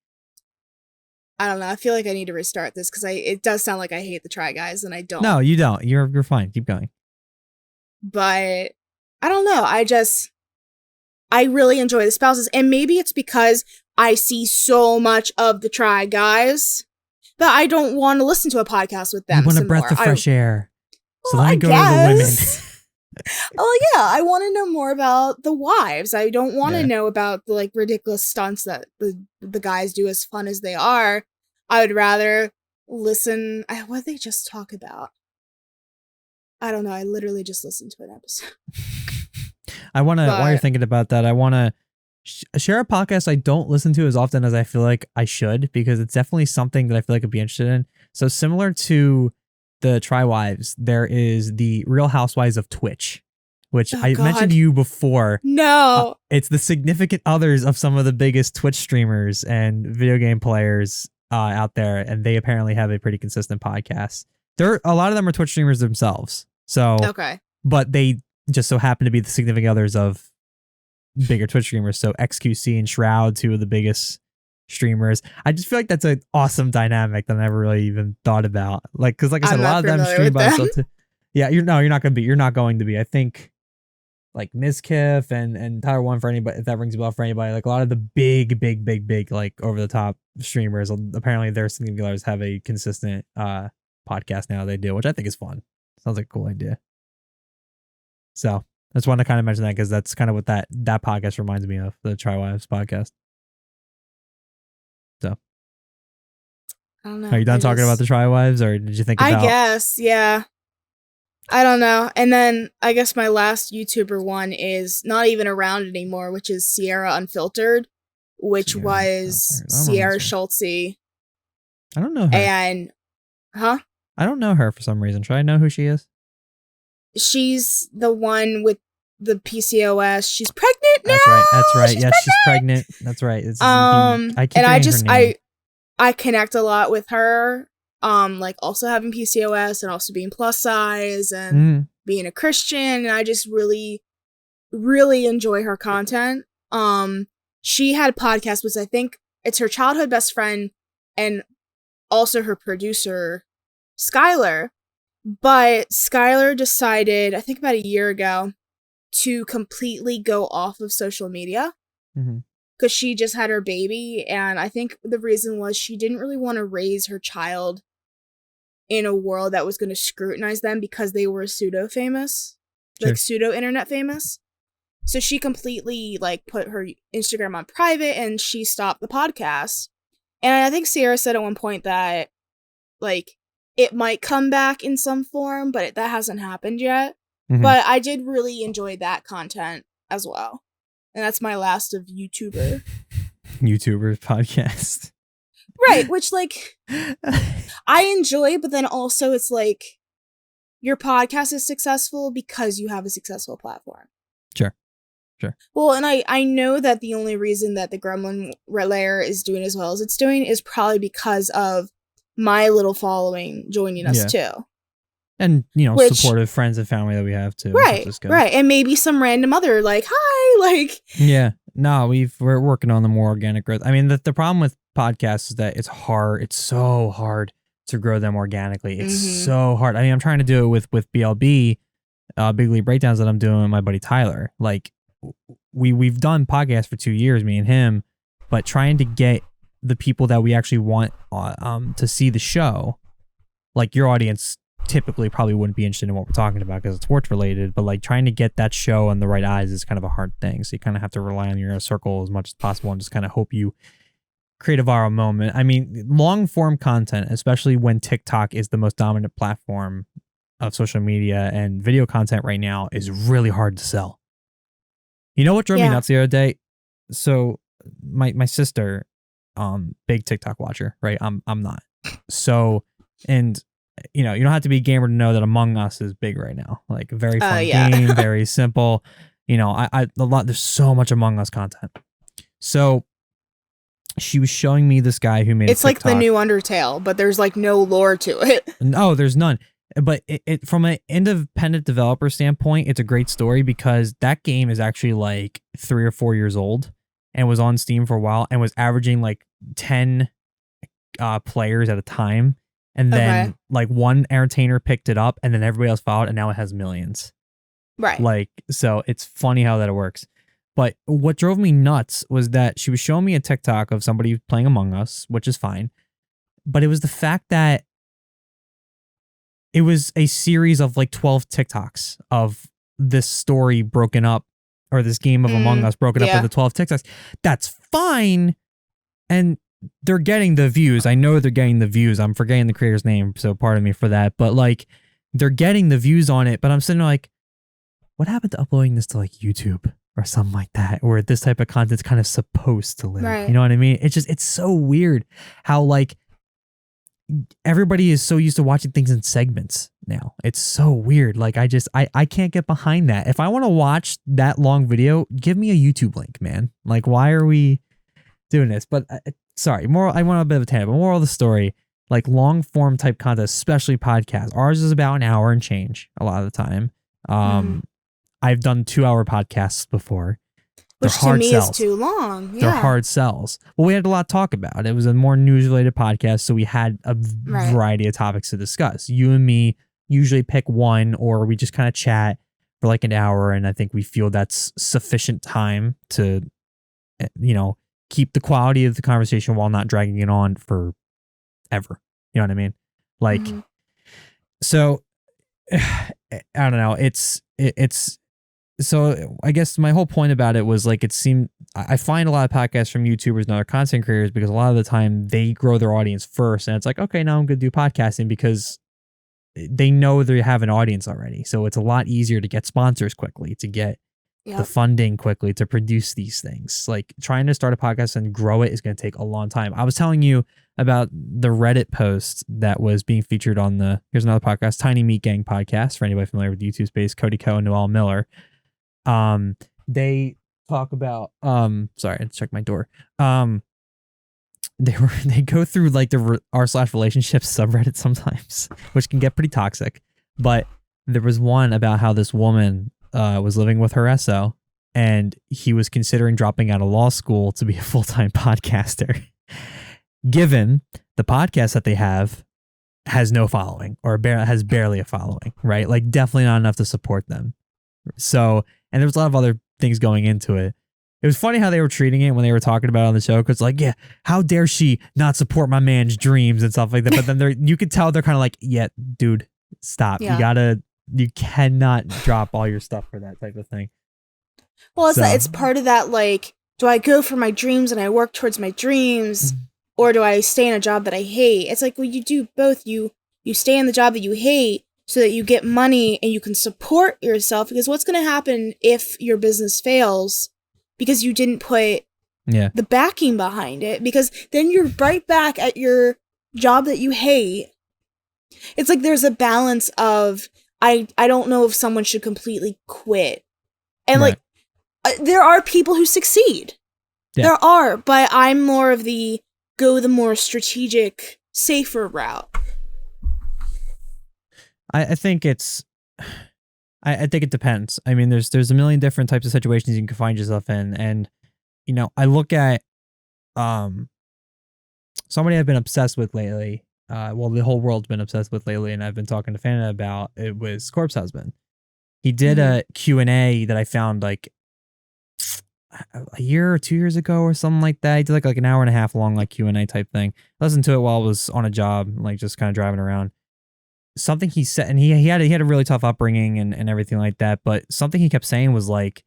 [SPEAKER 1] I don't know. I feel like I need to restart this because it does sound like I hate the Try Guys, and I don't.
[SPEAKER 2] No, you don't. You're fine. Keep going.
[SPEAKER 1] But I don't know. I really enjoy the spouses, and maybe it's because I see so much of the Try Guys that I don't want to listen to a podcast with them.
[SPEAKER 2] You want a breath of fresh air. So let me go to the women.
[SPEAKER 1] Oh yeah, I want to know more about the wives. I don't want to know about the like ridiculous stunts that the guys do, as fun as they are. I would rather listen. What did they just talk about? I don't know. I literally just listened to an episode.
[SPEAKER 2] I want to, while you're thinking about that, I want to share a podcast I don't listen to as often as I feel like I should, because it's definitely something that I feel like I'd be interested in. So similar to the Try Wives, there is the Real Housewives of Twitch, which I mentioned to you before.
[SPEAKER 1] No.
[SPEAKER 2] It's the significant others of some of the biggest Twitch streamers and video game players out there, and they apparently have a pretty consistent podcast. A lot of them are Twitch streamers themselves. So, but they just so happen to be the significant others of bigger Twitch streamers. So XQC and Shroud, two of the biggest streamers. I just feel like that's an awesome dynamic that I never really even thought about. Like, because like I said, a lot of them stream by themselves too. Yeah, you're not going to be. I think like Mizkif and Tyler One, for anybody, if that rings a bell for anybody, like a lot of the big like over the top streamers, apparently their significant others have a consistent podcast now they do, which I think is fun. Sounds like a cool idea. So I just want to kind of mention that because that's kind of what that podcast reminds me of, the Try Wives podcast. So
[SPEAKER 1] I don't know.
[SPEAKER 2] Are you done talking about the Try Wives, or did you think about?
[SPEAKER 1] I guess, yeah. I don't know. And then I guess my last YouTuber one is not even around anymore, which is Sierra Unfiltered, which was Sierra Schultze.
[SPEAKER 2] I don't know her.
[SPEAKER 1] And, huh?
[SPEAKER 2] I don't know her for some reason. Should I know who she is?
[SPEAKER 1] She's the one with the PCOS. She's pregnant now.
[SPEAKER 2] That's right. Yes, she's pregnant. That's right.
[SPEAKER 1] I connect a lot with her. Like also having PCOS and also being plus size and being a Christian, and I just really, really enjoy her content. She had a podcast, which I think it's her childhood best friend and also her producer, Skylar. But Skylar decided, I think about a year ago, to completely go off of social media because she just had her baby, and I think the reason was she didn't really want to raise her child in a world that was going to scrutinize them because they were pseudo-famous, like pseudo-internet famous. So she completely like put her Instagram on private and she stopped the podcast. And I think Sierra said at one point that like it might come back in some form, but that hasn't happened yet. But I did really enjoy that content as well. And that's my last of YouTuber
[SPEAKER 2] podcast.
[SPEAKER 1] Right, which, like, I enjoy, but then also it's like, your podcast is successful because you have a successful platform.
[SPEAKER 2] Sure.
[SPEAKER 1] Well, and I know that the only reason that the Gremlin Lair is doing as well as it's doing is probably because of my little following joining us, too.
[SPEAKER 2] And, supportive friends and family that we have, too.
[SPEAKER 1] Right, right. And maybe some random other, like, hi, like...
[SPEAKER 2] Yeah. No, we're working on the more organic growth. I mean, the problem with podcasts is that it's hard. It's so hard to grow them organically. It's so hard. I mean, I'm trying to do it with BLB, Big League Breakdowns that I'm doing with my buddy Tyler. Like, we've done podcasts for 2 years, me and him, but trying to get the people that we actually want to see the show, like your audience typically probably wouldn't be interested in what we're talking about because it's sports related, but like trying to get that show on the right eyes is kind of a hard thing. So you kind of have to rely on your circle as much as possible and just kind of hope you create a viral moment. I mean, long form content, especially when TikTok is the most dominant platform of social media and video content right now, is really hard to sell. You know what drove me nuts the other day? So my sister, big TikTok watcher, right? I'm not. So, and you don't have to be a gamer to know that Among Us is big right now. Like very fun game, very simple. There's so much Among Us content. So she was showing me this guy who made
[SPEAKER 1] it's like the new Undertale, but there's like no lore to it.
[SPEAKER 2] No, there's none. But it from an independent developer standpoint, it's a great story because that game is actually like 3 or 4 years old and was on Steam for a while and was averaging like 10 players at a time. And then like one entertainer picked it up and then everybody else followed and now it has millions.
[SPEAKER 1] Right.
[SPEAKER 2] Like, so it's funny how that works. But what drove me nuts was that she was showing me a TikTok of somebody playing Among Us, which is fine. But it was the fact that it was a series of like 12 TikToks of this story broken up or this game of Among Us broken up into 12 TikToks. That's fine. And they're getting the views. I know they're getting the views. I'm forgetting the creator's name, so pardon me for that. But like, they're getting the views on it. But I'm sitting there like, what happened to uploading this to like YouTube or something like that, where this type of content's kind of supposed to live? Right. You know what I mean? It's so weird how like everybody is so used to watching things in segments now. It's so weird. Like I can't get behind that. If I want to watch that long video, give me a YouTube link, man. Like, why are we doing this? But sorry, I went on a bit of a tangent, but moral of the story, like long form type content, especially podcasts. Ours is about an hour and change a lot of the time. I've done 2-hour podcasts before.
[SPEAKER 1] Which to me is too long. Yeah.
[SPEAKER 2] They're hard sells. Well, we had a lot to talk about. It was a more news related podcast, so we had a variety of topics to discuss. You and me usually pick one, or we just kind of chat for like an hour, and I think we feel that's sufficient time to, keep the quality of the conversation while not dragging it on for ever. You know what I mean? Like, so I don't know. So I guess my whole point about it was like, I find a lot of podcasts from YouTubers and other content creators because a lot of the time they grow their audience first, and it's like, okay, now I'm going to do podcasting because they know they have an audience already. So it's a lot easier to get sponsors quickly, to get the funding quickly, to produce these things. Like trying to start a podcast and grow it is going to take a long time. I was telling you about the Reddit post that was being featured on here's another podcast, Tiny Meat Gang podcast, for anybody familiar with the YouTube space, Cody Ko and Noel Miller. They talk about, sorry, I had to check my door. They go through like the r/relationships subreddit sometimes, which can get pretty toxic. But there was one about how this woman was living with her SO, and he was considering dropping out of law school to be a full-time podcaster. Given the podcast that they have has no following, or has barely a following, right? Like definitely not enough to support them. So, and there was a lot of other things going into it. It was funny how they were treating it when they were talking about it on the show, because like, yeah, how dare she not support my man's dreams and stuff like that. But then you could tell they're kind of like, yeah, dude, stop. Yeah. You cannot drop all your stuff for that type of thing.
[SPEAKER 1] Well, it's part of that, like, do I go for my dreams and I work towards my dreams, or do I stay in a job that I hate? It's like, well, you do both. You stay in the job that you hate so that you get money and you can support yourself, because what's going to happen if your business fails because you didn't put the backing behind it? Because then you're right back at your job that you hate. It's like there's a balance of, I don't know if someone should completely quit. And like, there are people who succeed. Yeah. There are, but I'm more of the more strategic, safer route.
[SPEAKER 2] I think it's, I think it depends. I mean, there's a million different types of situations you can find yourself in. And, you know, I look at somebody I've been obsessed with lately. Well, the whole world's been obsessed with lately, and I've been talking to Fana about it, was Corpse Husband. He did a Q&A that I found like a year or 2 years ago or something like that. He did like an hour and a half long like Q&A type thing. I listened to it while I was on a job, like just kind of driving around. Something he said, and he had a really tough upbringing and everything like that, but something he kept saying was like,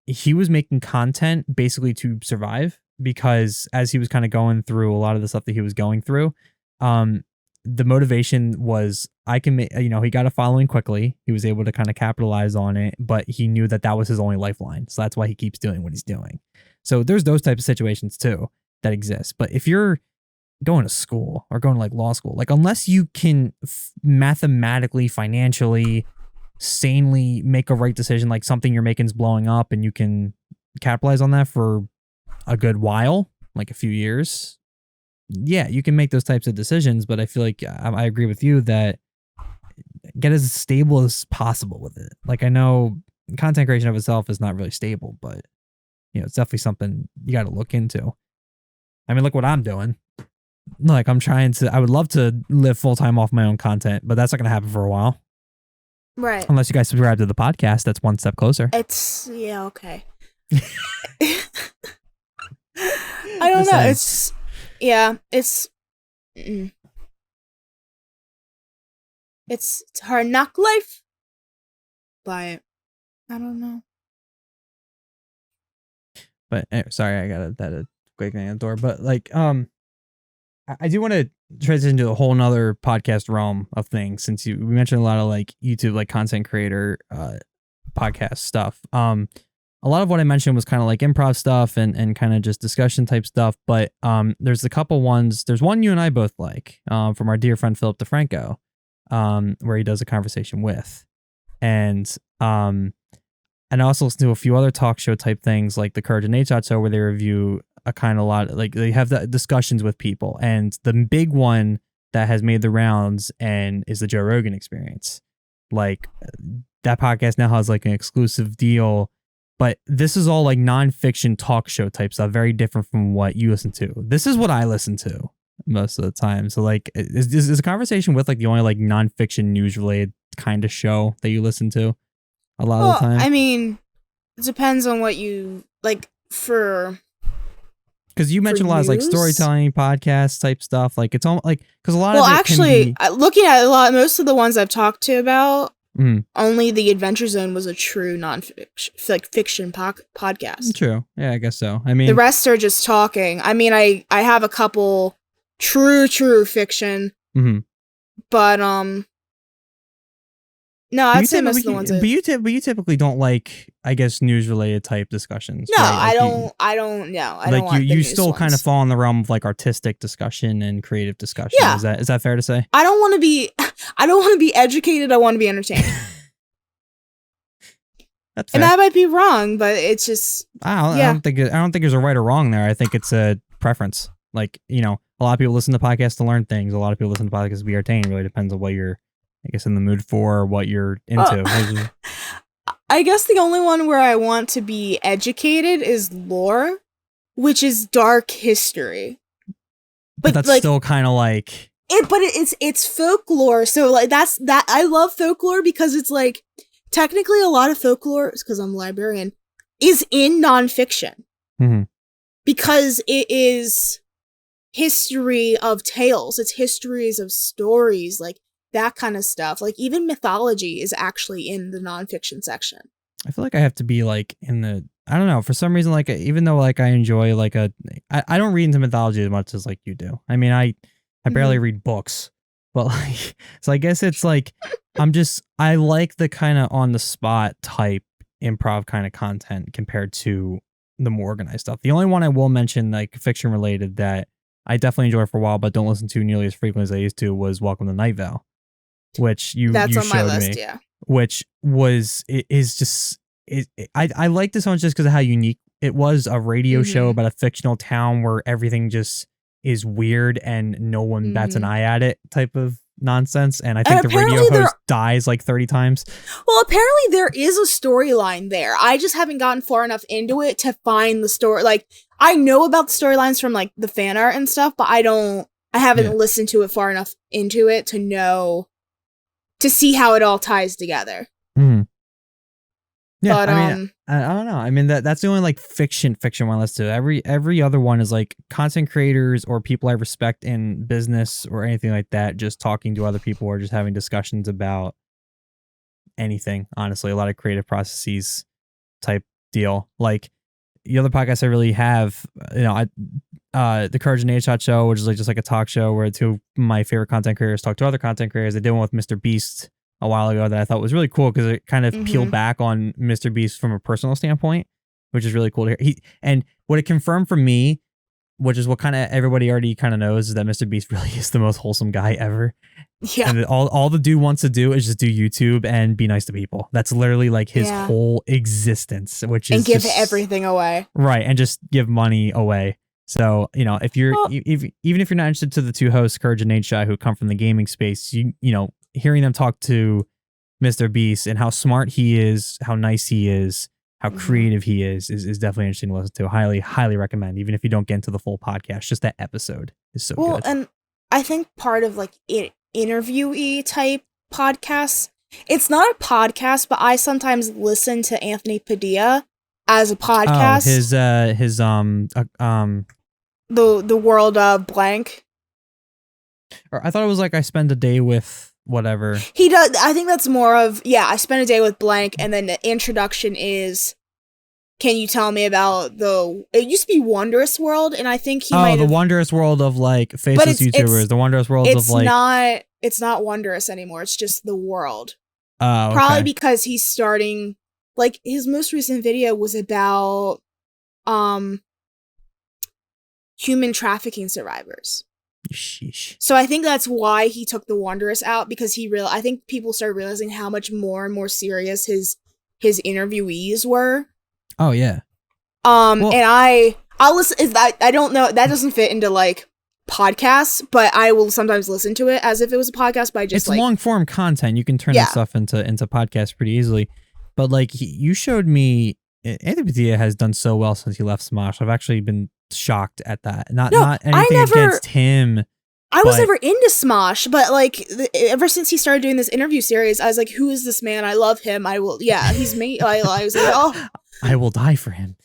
[SPEAKER 2] he was making content basically to survive, because as he was kind of going through a lot of the stuff that he was going through, the motivation was, I can make, you know, he got a following quickly. He was able to kind of capitalize on it, but he knew that that was his only lifeline. So that's why he keeps doing what he's doing. So there's those types of situations too that exist. But if you're going to school or going to like law school, like unless you can mathematically, financially, sanely make a right decision, like something you're making is blowing up and you can capitalize on that for a good while, like a few years, yeah, you can make those types of decisions. But I feel like I agree with you that get as stable as possible with it. Like I know content creation of itself is not really stable, but you know, it's definitely something you got to look into. I mean, look what I'm doing. Like I would love to live full time off my own content, but that's not going to happen for a while.
[SPEAKER 1] Right.
[SPEAKER 2] Unless you guys subscribe to the podcast, that's one step closer.
[SPEAKER 1] Okay. I don't know. It's hard knock life, but I don't know.
[SPEAKER 2] But sorry, I got that quick thing at the door. But like, I do want to transition to a whole nother podcast realm of things, since we mentioned a lot of like YouTube, like content creator, podcast stuff. A lot of what I mentioned was kind of like improv stuff and kind of just discussion type stuff. But there's a couple ones. There's one you and I both like, from our dear friend Philip DeFranco, where he does a conversation with, and I also listen to a few other talk show type things like the Courage and Nate Shot Show, where they review a kind of lot, like they have the discussions with people. And the big one that has made the rounds and is the Joe Rogan Experience. Like that podcast now has like an exclusive deal, but this is all like nonfiction talk show type stuff, very different from what you listen to. This is what I listen to most of the time. So like, is a conversation with like the only like nonfiction news related kind of show that you listen to a lot of the time?
[SPEAKER 1] I mean, it depends on what you like for.
[SPEAKER 2] Because you mentioned a lot of like storytelling podcasts type stuff. Like it's all like, because a lot
[SPEAKER 1] of
[SPEAKER 2] it
[SPEAKER 1] actually, looking at most of the ones I've talked to about, only the Adventure Zone was a true non-fiction, like fiction podcast.
[SPEAKER 2] True. Yeah, I guess so. I mean,
[SPEAKER 1] the rest are just talking. I mean, I have a couple true fiction, But no, I'd say most of the ones.
[SPEAKER 2] But you typically don't like, I guess, news related type discussions.
[SPEAKER 1] No,
[SPEAKER 2] right?
[SPEAKER 1] I don't. I don't. No, I don't.
[SPEAKER 2] Like you still kind of fall in the realm of like artistic discussion and creative discussion.
[SPEAKER 1] Yeah.
[SPEAKER 2] Is that fair to say?
[SPEAKER 1] I don't want to be. I don't want to be educated. I want to be entertained.
[SPEAKER 2] That's fair.
[SPEAKER 1] And I might be wrong, but it's just.
[SPEAKER 2] I don't think there's a right or wrong there. I think it's a preference. Like, you know, a lot of people listen to podcasts to learn things. A lot of people listen to podcasts to be entertained. It really depends on what you're, I guess, in the mood for, or what you're into.
[SPEAKER 1] I guess the only one where I want to be educated is lore, which is dark history.
[SPEAKER 2] But that's like, still kind of like
[SPEAKER 1] it's folklore. So like that's that. I love folklore because it's like technically a lot of folklore, because I'm a librarian, is in nonfiction.
[SPEAKER 2] Mm-hmm.
[SPEAKER 1] Because it is history of tales. It's histories of stories, like that kind of stuff. Like even mythology is actually in the nonfiction section.
[SPEAKER 2] I feel like I have to be like in the, I don't know, for some reason, like even though like I enjoy like I don't read into mythology as much as like you do. I mean, I barely read books, but like, so I guess it's like, I like the kind of on the spot type improv kind of content compared to the more organized stuff. The only one I will mention, like fiction related, that I definitely enjoyed for a while, but don't listen to nearly as frequently as I used to, was Welcome to Night Vale, which you
[SPEAKER 1] on
[SPEAKER 2] showed
[SPEAKER 1] my list,
[SPEAKER 2] me,
[SPEAKER 1] yeah.
[SPEAKER 2] Which is just I like this one just because of how unique it was. A radio show about a fictional town where everything just is weird and no one bats an eye at it type of nonsense. And I think the radio host dies like 30 times.
[SPEAKER 1] Well, apparently there is a storyline there. I just haven't gotten far enough into it to find the story. Like, I know about the storylines from like the fan art and stuff, but I haven't listened to it far enough into it to know, to see how it all ties together.
[SPEAKER 2] Mm-hmm. Yeah,
[SPEAKER 1] but,
[SPEAKER 2] I mean, I don't know. I mean, that's the only like fiction one let's do. Every other one is like content creators or people I respect in business or anything like that, just talking to other people or just having discussions about anything. Honestly, a lot of creative processes type deal. Like the other podcasts I really have, you know, the Courage and Shot show, which is like just like a talk show where two of my favorite content creators talk to other content creators. I did one with Mr. Beast a while ago that I thought was really cool because it kind of peeled back on Mr. Beast from a personal standpoint, which is really cool to hear. And what it confirmed for me, which is what kind of everybody already kind of knows, is that Mr. Beast really is the most wholesome guy ever.
[SPEAKER 1] Yeah.
[SPEAKER 2] And all the dude wants to do is just do YouTube and be nice to people. That's literally like his whole existence, which is,
[SPEAKER 1] and give everything away.
[SPEAKER 2] Right. And just give money away. So, you know, if you're, even if you're not interested to the two hosts, Courage and Nate Shy, who come from the gaming space, you know, hearing them talk to Mr. Beast and how smart he is, how nice he is, how creative he is definitely interesting to listen to. Highly recommend, even if you don't get into the full podcast. Just that episode is so good.
[SPEAKER 1] Well, and I think part of like interviewee type podcasts, it's not a podcast, but I sometimes listen to Anthony Padilla as a podcast. The World of Blank.
[SPEAKER 2] Or I thought it was like I spend a day with whatever.
[SPEAKER 1] He does. I think that's more of, I spent a day with blank, and then the introduction is, can you tell me about it used to be Wondrous World, and I think he might
[SPEAKER 2] the Wondrous World of like faceless YouTubers, the Wondrous World of like...
[SPEAKER 1] It's not Wondrous anymore, it's just the world.
[SPEAKER 2] Oh, okay.
[SPEAKER 1] Probably because he's starting, like, his most recent video was about human trafficking survivors.
[SPEAKER 2] Sheesh.
[SPEAKER 1] So I think that's why he took the Wondrous out, because I think people started realizing how much more and more serious his interviewees were.
[SPEAKER 2] Oh yeah.
[SPEAKER 1] And I'll listen. I don't know. That doesn't fit into like podcasts, but I will sometimes listen to it as if it was a podcast. But it's like,
[SPEAKER 2] long form content. You can turn that stuff into podcasts pretty easily. But like you showed me, Anthony Padilla has done so well since he left Smosh. I've actually been shocked at that. Not anything against him.
[SPEAKER 1] I was never into Smosh, but like ever since he started doing this interview series, I was like, "Who is this man? I love him. I will." Yeah, he's me. I was like, "Oh,
[SPEAKER 2] I will die for him."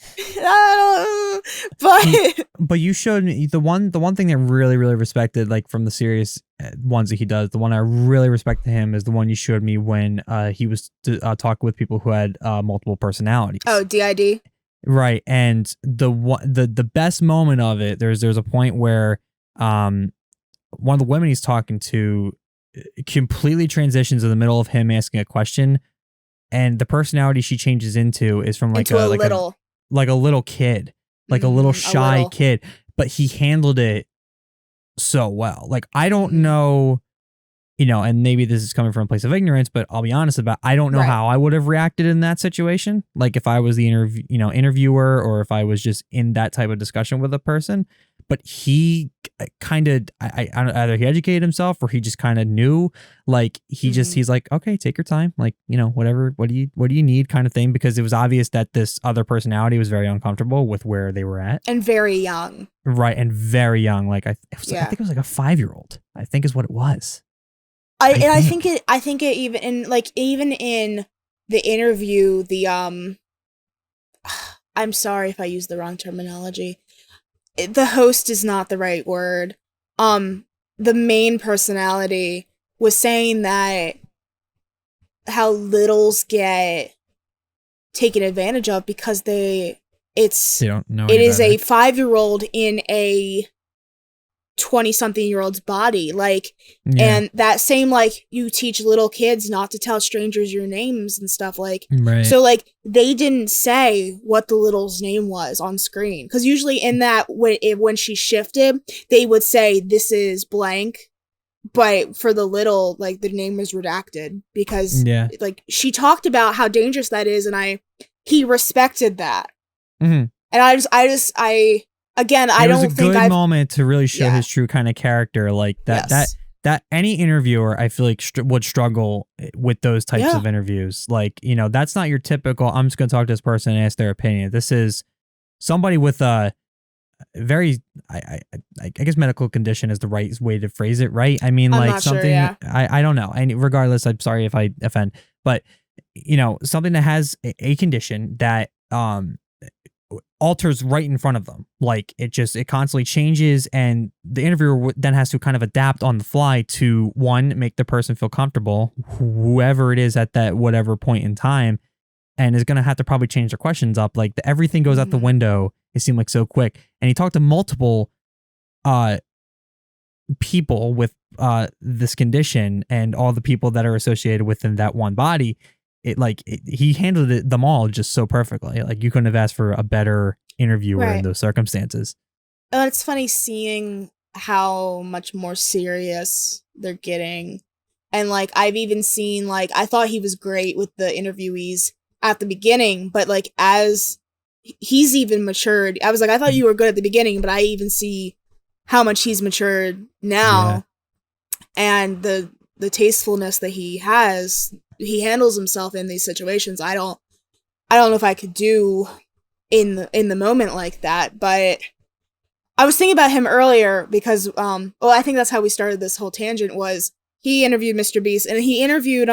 [SPEAKER 2] But you showed me the one thing that really respected, like from the serious ones that he does. The one I really respect to him is the one you showed me when he was talking with people who had multiple personalities.
[SPEAKER 1] Oh, DID.
[SPEAKER 2] Right, and the best moment of it, there's a point where one of the women he's talking to completely transitions in the middle of him asking a question, and the personality she changes into is from like a little kid, like a little shy kid, but he handled it so well. Like, I don't know, and maybe this is coming from a place of ignorance, but I'll be honest about, I don't know how I would have reacted in that situation. Like, if I was the interviewer, or if I was just in that type of discussion with a person. But he kind of, either he educated himself, or he just kind of knew, like, he's like, okay, take your time. Like, whatever, what do you need, kind of thing. Because it was obvious that this other personality was very uncomfortable with where they were at.
[SPEAKER 1] And very young.
[SPEAKER 2] Right. And very young. Like, I think it was like a 5-year-old, I think is what it was.
[SPEAKER 1] I think it even in the interview, I'm sorry if I use the wrong terminology. The host is not the right word. The main personality was saying that how littles get taken advantage of because they don't know. It is a 5-year-old in a 20-something-year-old's body, and that same, like, you teach little kids not to tell strangers your names and stuff, like, so, like, they didn't say what the little's name was on screen, because usually in that, when she shifted, they would say, this is blank, but for the little, like, the name was redacted, because, like, she talked about how dangerous that is, and he respected that, and Again, I don't think
[SPEAKER 2] it was a good moment to really show his true kind of character, like that.
[SPEAKER 1] Yes.
[SPEAKER 2] That any interviewer, I feel like, would struggle with those types of interviews. Like, that's not your typical, I'm just going to talk to this person and ask their opinion. This is somebody with a very, I guess medical condition is the right way to phrase it, right? I mean, like, something, I don't know. And regardless, I'm sorry if I offend, but, something that has a condition that, alters right in front of them. Like, it constantly changes, and the interviewer then has to kind of adapt on the fly to, one, make the person feel comfortable, whoever it is at that whatever point in time, and is going to have to probably change their questions up. Like, everything goes out the window. It seemed like so quick. And he talked to multiple people with this condition, and all the people that are associated within that one body. He handled them all just so perfectly. Like, you couldn't have asked for a better interviewer in those circumstances.
[SPEAKER 1] It's funny seeing how much more serious they're getting. And, like, I've even seen, like, I thought he was great with the interviewees at the beginning, but, like, as he's even matured, I was like, I thought you were good at the beginning, but I even see how much he's matured now. And the tastefulness that he handles himself in these situations. I don't know if I could do in the moment like that, but I was thinking about him earlier because, I think that's how we started this whole tangent. Was he interviewed Mr. Beast, and he interviewed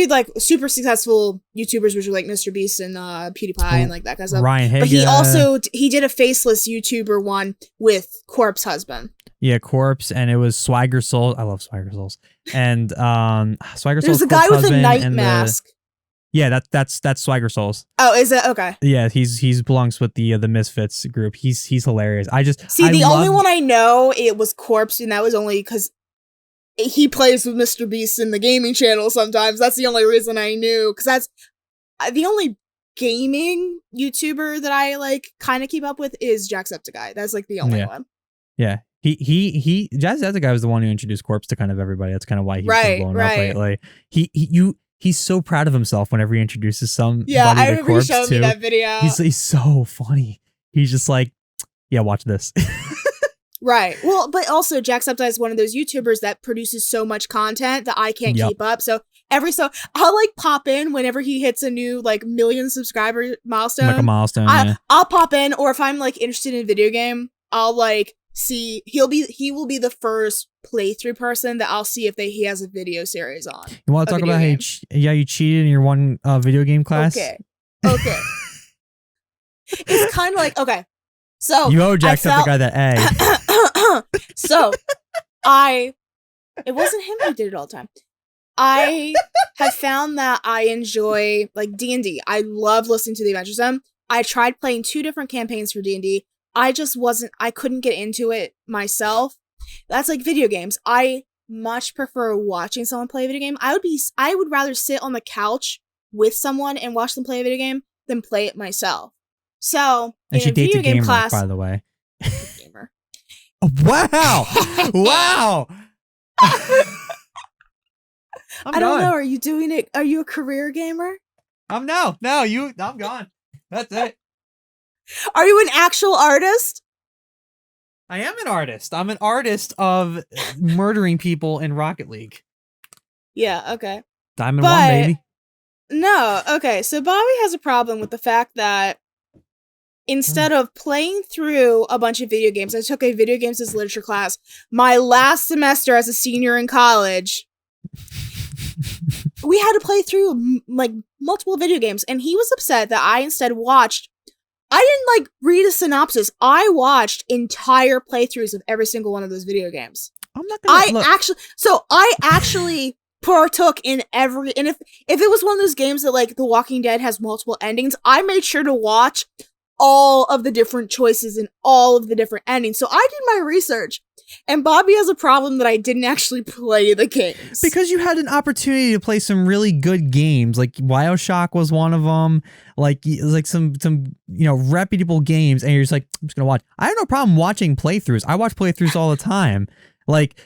[SPEAKER 1] like super successful YouTubers, which were like Mr. Beast and PewDiePie and like that kind of stuff.
[SPEAKER 2] Ryan Higa.
[SPEAKER 1] But he did a faceless YouTuber one with Corpse Husband.
[SPEAKER 2] Yeah, Corpse, and it was Swagger Souls. I love Swagger Souls. And Swagger Souls.
[SPEAKER 1] There's a guy with a night mask.
[SPEAKER 2] That's Swagger Souls.
[SPEAKER 1] Oh, is it? Okay.
[SPEAKER 2] Yeah, he's belongs with the Misfits group. He's hilarious.
[SPEAKER 1] The only one I know, it was Corpse, and that was only because he plays with Mr. Beast in the gaming channel sometimes. That's the only reason I knew, because that's the only gaming YouTuber that I like kind of keep up with is Jacksepticeye. That's like the only one.
[SPEAKER 2] Yeah. Jacksepticeye was the one who introduced Corpse to kind of everybody. That's kind of why he's been blown up lately. He's so proud of himself whenever he introduces somebody
[SPEAKER 1] I
[SPEAKER 2] to
[SPEAKER 1] remember
[SPEAKER 2] Corpse
[SPEAKER 1] you showing me that video.
[SPEAKER 2] He's so funny. He's just like, yeah, watch this.
[SPEAKER 1] Right. Well, but also Jacksepticeye is one of those YouTubers that produces so much content that I can't keep up. So I'll like pop in whenever he hits a new like 1 million subscriber milestone.
[SPEAKER 2] Like a milestone.
[SPEAKER 1] I'll pop in, or if I'm like interested in a video game, I'll like see he will be the first playthrough person that I'll see if he has a video series on.
[SPEAKER 2] You want to talk about how you cheated in your one video game class?
[SPEAKER 1] Okay. It's kind of like, okay. So
[SPEAKER 2] you owe Jacksepticeye that A.
[SPEAKER 1] So it wasn't him who did it all the time. I have found that I enjoy like D&D. I love listening to the Adventure Zone. I tried playing 2 different campaigns for D&D. I couldn't get into it myself. That's like video games. I much prefer watching someone play a video game. I would rather sit on the couch with someone and watch them play a video game than play it myself. So,
[SPEAKER 2] and
[SPEAKER 1] in a video game class,
[SPEAKER 2] by the way.
[SPEAKER 1] Gamer.
[SPEAKER 2] Wow. Wow.
[SPEAKER 1] I don't know. Are you doing it? Are you a career gamer?
[SPEAKER 2] I'm gone. That's it.
[SPEAKER 1] Are you an actual artist?
[SPEAKER 2] I am an artist. I'm an artist of murdering people in Rocket League.
[SPEAKER 1] Yeah, okay.
[SPEAKER 2] Diamond 1, baby.
[SPEAKER 1] No, okay. So Bobby has a problem with the fact that instead of playing through a bunch of video games, I took a video games as literature class my last semester as a senior in college. We had to play through like multiple video games, and he was upset that I instead watched. I didn't like read a synopsis. I watched entire playthroughs of every single one of those video games.
[SPEAKER 2] I'm not gonna.
[SPEAKER 1] I actually partook in every. And if it was one of those games that like The Walking Dead has multiple endings, I made sure to watch all of the different choices and all of the different endings. So I did my research. And Bobby has a problem that I didn't actually play the games.
[SPEAKER 2] Because you had an opportunity to play some really good games. Like BioShock was one of them. Like some reputable games. And you're just like, I'm just going to watch. I have no problem watching playthroughs. I watch playthroughs all the time. Like,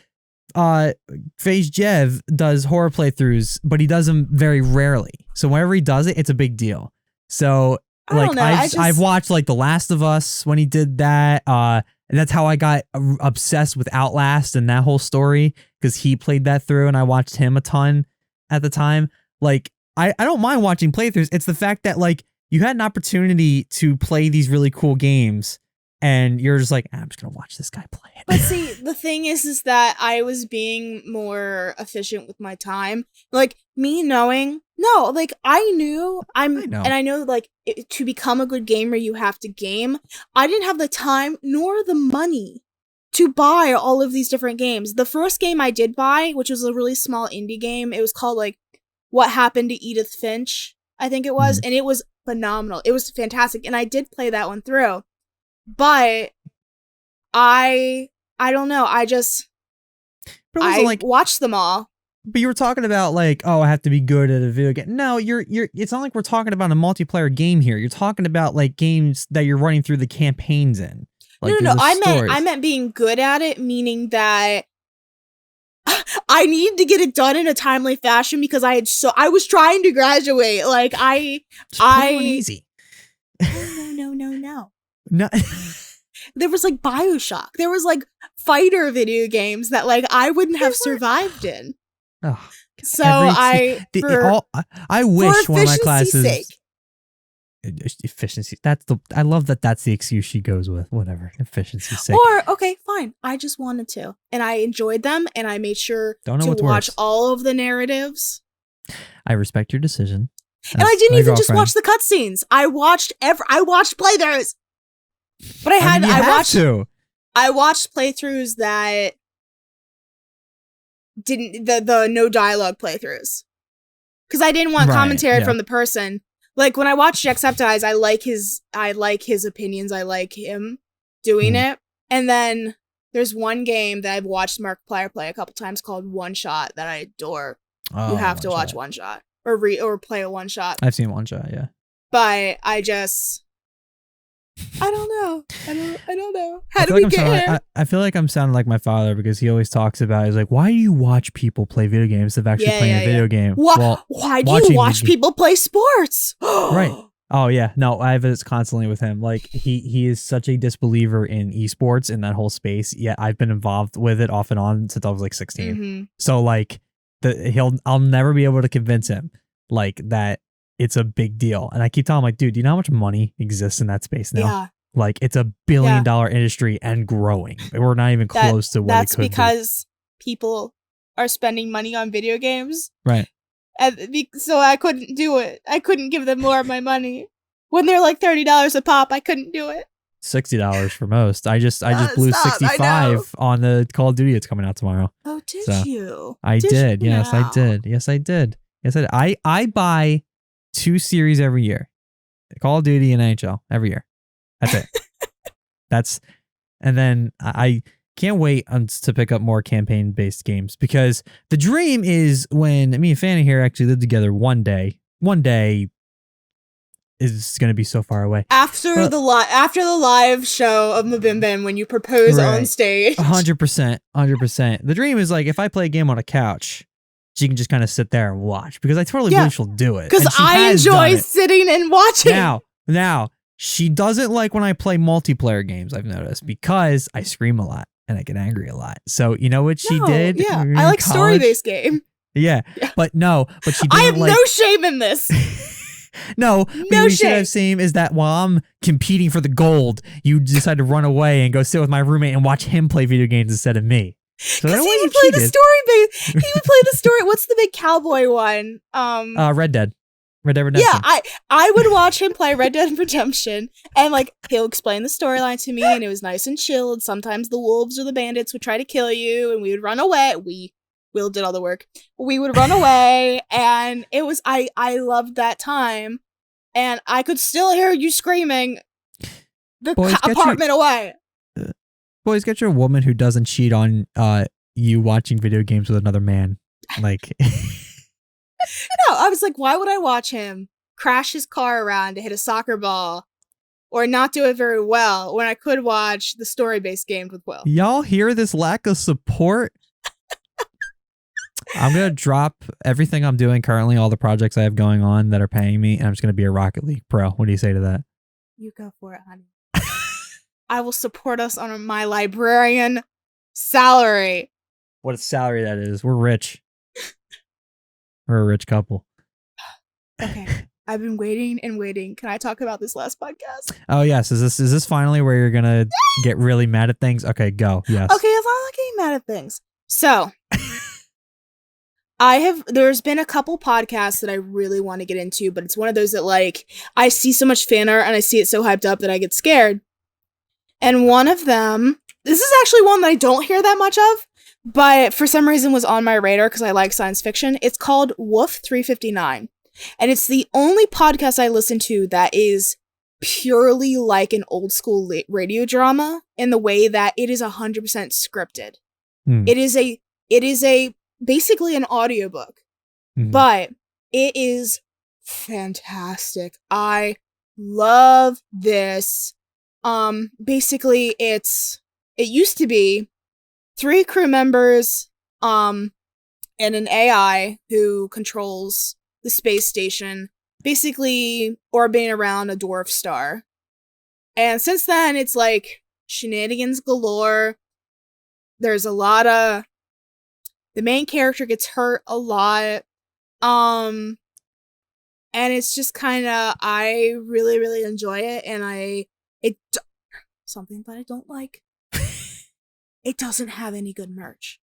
[SPEAKER 2] Phase Jev does horror playthroughs, but he does them very rarely. So whenever he does it, it's a big deal. So like I've watched like The Last of Us when he did that. And that's how I got obsessed with Outlast and that whole story, because he played that through and I watched him a ton at the time. Like, I don't mind watching playthroughs. It's the fact that, like, you had an opportunity to play these really cool games and you're just like, I'm just going to watch this guy play it.
[SPEAKER 1] But see, the thing is that I was being more efficient with my time. Like, me knowing, no, like, I know, like, to become a good gamer, you have to game. I didn't have the time nor the money to buy all of these different games. The first game I did buy, which was a really small indie game, it was called, like, What Happened to Edith Finch, I think it was, and it was phenomenal. It was fantastic, and I did play that one through. But I don't know, I watched them all.
[SPEAKER 2] But you were talking about like, oh, I have to be good at a video game. No, it's not like we're talking about a multiplayer game here. You're talking about like games that you're running through the campaigns in. Like,
[SPEAKER 1] no. I meant being good at it, meaning that I need to get it done in a timely fashion because I was trying to graduate. Like
[SPEAKER 2] easy.
[SPEAKER 1] No.
[SPEAKER 2] No.
[SPEAKER 1] There was like BioShock. There was like fighter video games that like I wouldn't have survived in.
[SPEAKER 2] Oh,
[SPEAKER 1] so I
[SPEAKER 2] wish one of my classes.
[SPEAKER 1] Sake.
[SPEAKER 2] Efficiency. I love that. That's the excuse she goes with. Whatever. Efficiency sake.
[SPEAKER 1] Or okay, fine. I just wanted to, and I enjoyed them, and I made sure to watch all of the narratives.
[SPEAKER 2] I respect your decision.
[SPEAKER 1] And I didn't even just watch the cutscenes. I watched playthroughs. But I watched playthroughs that didn't the no dialogue playthroughs, because I didn't want commentary from the person. Like when I watch Jacksepticeye, I like his opinions. I like him doing it. And then there's one game that I've watched Markiplier play a couple times called One Shot that I adore. You have to watch One Shot or play a One Shot.
[SPEAKER 2] I've seen One Shot, yeah.
[SPEAKER 1] But I don't know. How do we get here?
[SPEAKER 2] I feel like I'm sounding like my father because he always talks about, he's like, why do you watch people play video games instead of actually playing a video game?
[SPEAKER 1] Why do you watch people play sports?
[SPEAKER 2] Right. Oh yeah. No, I have this constantly with him. Like he is such a disbeliever in esports in that whole space. Yet I've been involved with it off and on since I was like 16. Mm-hmm. So like I'll never be able to convince him like that it's a big deal. And I keep telling him, like, dude, do you know how much money exists in that space now? Yeah. Like, it's $1 billion industry and growing. We're not even close to what it could be. That's because
[SPEAKER 1] people are spending money on video games.
[SPEAKER 2] Right.
[SPEAKER 1] And so I couldn't do it. I couldn't give them more of my money. When they're like $30 a pop, I couldn't do it.
[SPEAKER 2] $60 for most. I just blew 65 on the Call of Duty that's coming out tomorrow.
[SPEAKER 1] Oh, did you?
[SPEAKER 2] I did. Yes, I did. Yes, I did. I buy 2 series every year. Call of Duty and NHL every year. That's it. And then I Can't wait to pick up more campaign-based games, because the dream is when me and Fana here actually live together one day. One day is going to be so far away.
[SPEAKER 1] After the live show of Mabim when you propose on stage.
[SPEAKER 2] 100%. 100%. The dream is like, if I play a game on a couch, she can just kind of sit there and watch, because I totally believe she'll do it.
[SPEAKER 1] Because I enjoy sitting and watching.
[SPEAKER 2] Now, she doesn't like when I play multiplayer games, I've noticed, because I scream a lot and I get angry a lot. So you know what she did?
[SPEAKER 1] Yeah, I like story-based game.
[SPEAKER 2] Yeah, but she didn't.
[SPEAKER 1] I have no shame in this.
[SPEAKER 2] No shame. Should have seen is that while I'm competing for the gold, you decide to run away and go sit with my roommate and watch him play video games instead of me. So
[SPEAKER 1] he would play the story-based. He would play the story. What's the big cowboy one?
[SPEAKER 2] Red Dead Redemption.
[SPEAKER 1] Yeah, I would watch him play Red Dead Redemption, and like he'll explain the storyline to me, and it was nice and chill. And sometimes the wolves or the bandits would try to kill you, and we would run away. Will did all the work. We would run away, and it was I loved that time, and I could still hear you screaming the apartment away.
[SPEAKER 2] Boys, get your woman who doesn't cheat on you watching video games with another man. Like,
[SPEAKER 1] no, I was like, why would I watch him crash his car around to hit a soccer ball or not do it very well when I could watch the story-based games with Will?
[SPEAKER 2] Y'all hear this lack of support? I'm going to drop everything I'm doing currently, all the projects I have going on that are paying me, and I'm just going to be a Rocket League pro. What do you say to that?
[SPEAKER 1] You go for it, honey. I will support us on my librarian salary.
[SPEAKER 2] What a salary that is. We're rich. We're a rich couple.
[SPEAKER 1] Okay. I've been waiting and waiting. Can I talk about this last podcast?
[SPEAKER 2] Oh, yes. Is this finally where you're going to get really mad at things? Okay, go. Yes.
[SPEAKER 1] Okay, as long as I'm getting mad at things. So... there's been a couple podcasts that I really want to get into, but it's one of those that, like, I see so much fan art and I see it so hyped up that I get scared. And one of them, this is actually one that I don't hear that much of, but for some reason was on my radar because I like science fiction. It's called Woof 359. And it's the only podcast I listen to that is purely like an old school radio drama in the way that it is 100% scripted. It is a basically an audiobook, but it is fantastic. I love this. Basically it used to be 3 crew members, and an AI who controls the space station, basically orbiting around a dwarf star. And since then, it's like shenanigans galore. There's a lot of... The main character gets hurt a lot. And it's just kind of... I really, really enjoy it. And something that I don't like. It doesn't have any good merch.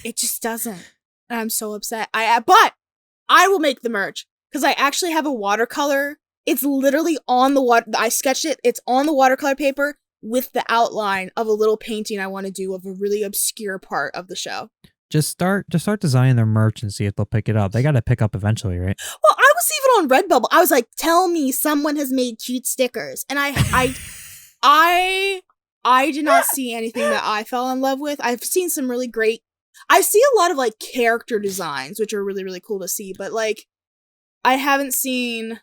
[SPEAKER 1] It just doesn't. And I'm so upset. But I will make the merch. Because I actually have a watercolor. It's literally on the water. I sketched it. It's on the watercolor paper with the outline of a little painting I want to do of a really obscure part of the show. Just start
[SPEAKER 2] designing their merch and see if they'll pick it up. They got to pick up eventually, right?
[SPEAKER 1] Well, I was even on Redbubble. I was like, tell me someone has made cute stickers. And I did not see anything that I fell in love with. I've seen some really great... I see a lot of like character designs, which are really, really cool to see. But like, I haven't seen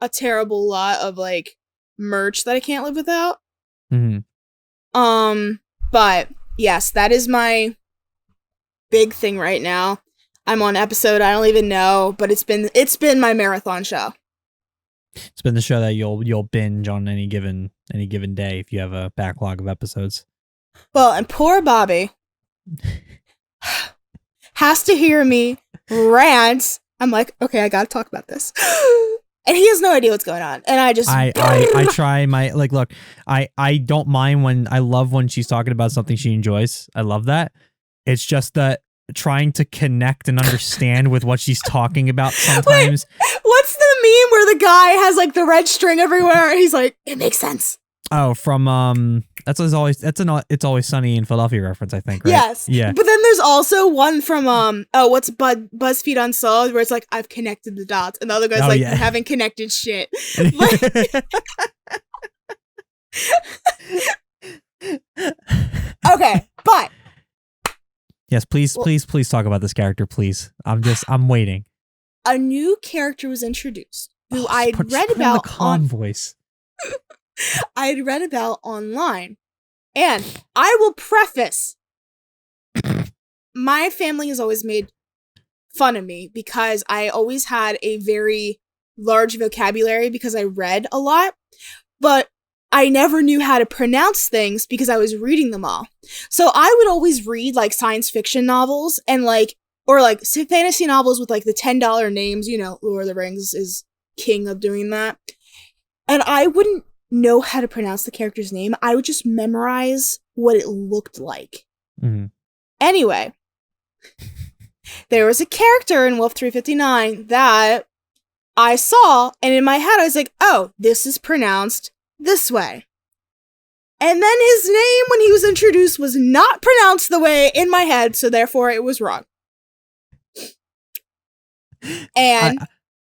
[SPEAKER 1] a terrible lot of like merch that I can't live without. But yes, that is my big thing right now. I'm on episode I don't even know, but it's been my marathon show.
[SPEAKER 2] It's been the show that you'll binge on any given day if you have a backlog of episodes.
[SPEAKER 1] Well, and poor Bobby has to hear me rant. I'm like, okay, I gotta talk about this. And he has no idea what's going on. And I just...
[SPEAKER 2] I try my... Like, look, I don't mind when... I love when she's talking about something she enjoys. I love that. It's just that trying to connect and understand with what she's talking about sometimes...
[SPEAKER 1] Wait, what's the meme where the guy has, like, the red string everywhere? And he's like, it makes sense.
[SPEAKER 2] Oh, from that's an It's Always Sunny in Philadelphia reference, I think, right?
[SPEAKER 1] Yes.
[SPEAKER 2] Yeah.
[SPEAKER 1] But then there's also one from what's BuzzFeed Unsolved, where it's like, I've connected the dots, and the other guy's you haven't connected shit.
[SPEAKER 2] Yes, please, please talk about this character, please. I'm waiting.
[SPEAKER 1] A new character was introduced who I'd read about I'd read about online. And I will preface, my family has always made fun of me because I always had a very large vocabulary because I read a lot, but I never knew how to pronounce things because I was reading them all. So I would always read like science fiction novels and or fantasy novels with like the $10 names, Lord of the Rings is king of doing that. And I wouldn't know how to pronounce the character's name. I would just memorize what it looked like.
[SPEAKER 2] Mm-hmm.
[SPEAKER 1] Anyway, there was a character in Wolf 359 that I saw, and in my head I was like, oh, this is pronounced this way. And then his name, when he was introduced, was not pronounced the way in my head, so therefore it was wrong. And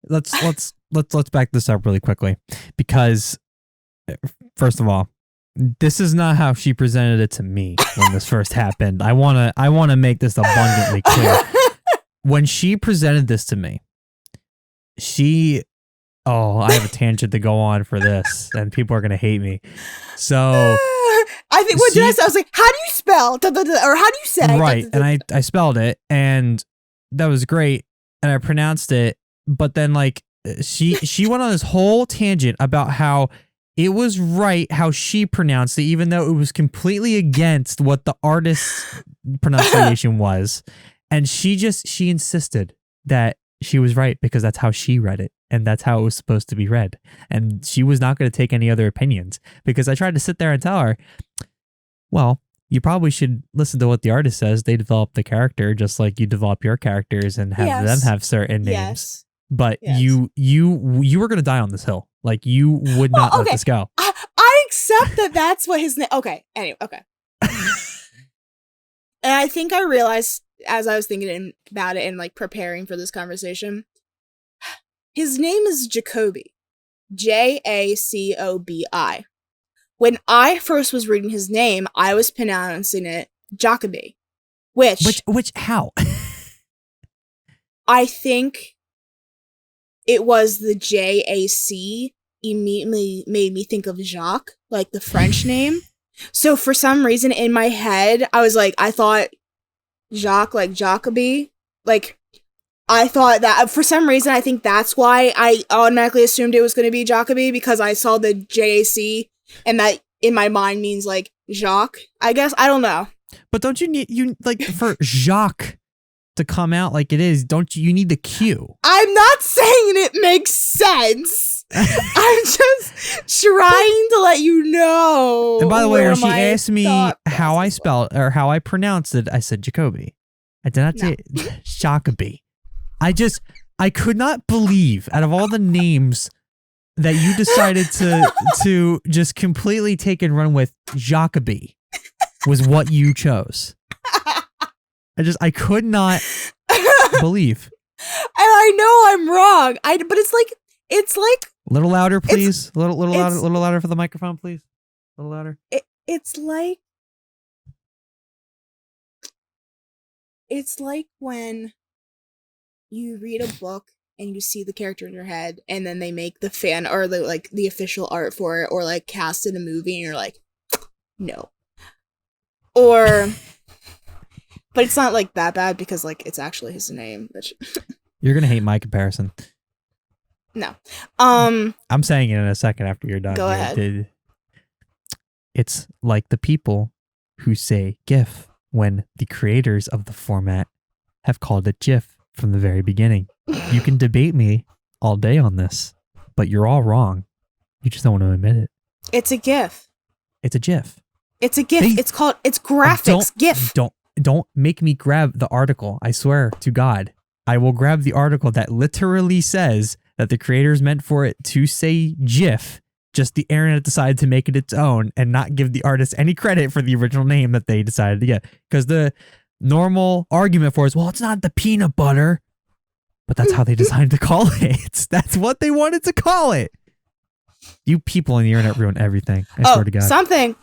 [SPEAKER 2] let's back this up really quickly, because first of all, this is not how she presented it to me when this first happened. I wanna make this abundantly clear. When she presented this to me, I have a tangent to go on for this, and people are gonna hate me. So
[SPEAKER 1] I think what did I say? I was like, how do you spell? Or how do you say?
[SPEAKER 2] Right, and I spelled it, and that was great, and I pronounced it, but then she went on this whole tangent about how it was right how she pronounced it, even though it was completely against what the artist's pronunciation was. And she insisted that she was right because that's how she read it. And that's how it was supposed to be read. And she was not going to take any other opinions, because I tried to sit there and tell her, well, you probably should listen to what the artist says. They develop the character just like you develop your characters and have them have certain names. Yes. But you were going to die on this hill. Like, you would not let this go.
[SPEAKER 1] I accept that that's what his name. Okay. Anyway. Okay. And I think I realized as I was thinking about it and preparing for this conversation, his name is Jacoby. Jacobi. When I first was reading his name, I was pronouncing it Jacoby. Which
[SPEAKER 2] how?
[SPEAKER 1] I think it was the JAC immediately made me think of Jacques, like the French name. So for some reason in my head, I thought Jacques, like Jacoby, I thought that for some reason, I think that's why I automatically assumed it was going to be Jacoby, because I saw the JAC and that in my mind means Jacques, I guess. I don't know.
[SPEAKER 2] But don't you need, for Jacques to come out like it is, don't you need the Q?
[SPEAKER 1] I'm not saying it makes sense. I'm just trying to let you know.
[SPEAKER 2] And by the way, when she asked me how I spelled or how I pronounced it, I said Jacoby. I did not say Jacoby. I could not believe, out of all the names that you decided to just completely take and run with, Jacoby was what you chose. I could not believe.
[SPEAKER 1] And I know I'm wrong. But it's like
[SPEAKER 2] a little louder, please. A little louder for the microphone, please. A little louder.
[SPEAKER 1] It's like when you read a book and you see the character in your head, and then they make the fan or the official art for it, or cast in a movie, and you're like, no. Or, but it's not that bad because it's actually his name.
[SPEAKER 2] You're gonna hate my comparison.
[SPEAKER 1] No.
[SPEAKER 2] I'm saying it in a second after you're done.
[SPEAKER 1] Go ahead.
[SPEAKER 2] It's like the people who say GIF when the creators of the format have called it GIF from the very beginning. You can debate me all day on this, but you're all wrong. You just don't want to admit it.
[SPEAKER 1] It's a GIF.
[SPEAKER 2] It's a GIF.
[SPEAKER 1] It's a GIF. It's graphics. GIF.
[SPEAKER 2] Don't make me grab the article. I swear to God, I will grab the article that literally says that the creators meant for it to say GIF. Just the internet decided to make it its own and not give the artist any credit for the original name that they decided to get. Because the normal argument for it is, well, it's not the peanut butter, but that's how they decided to call it. That's what they wanted to call it. You people on the internet ruin everything. I swear to God.
[SPEAKER 1] Something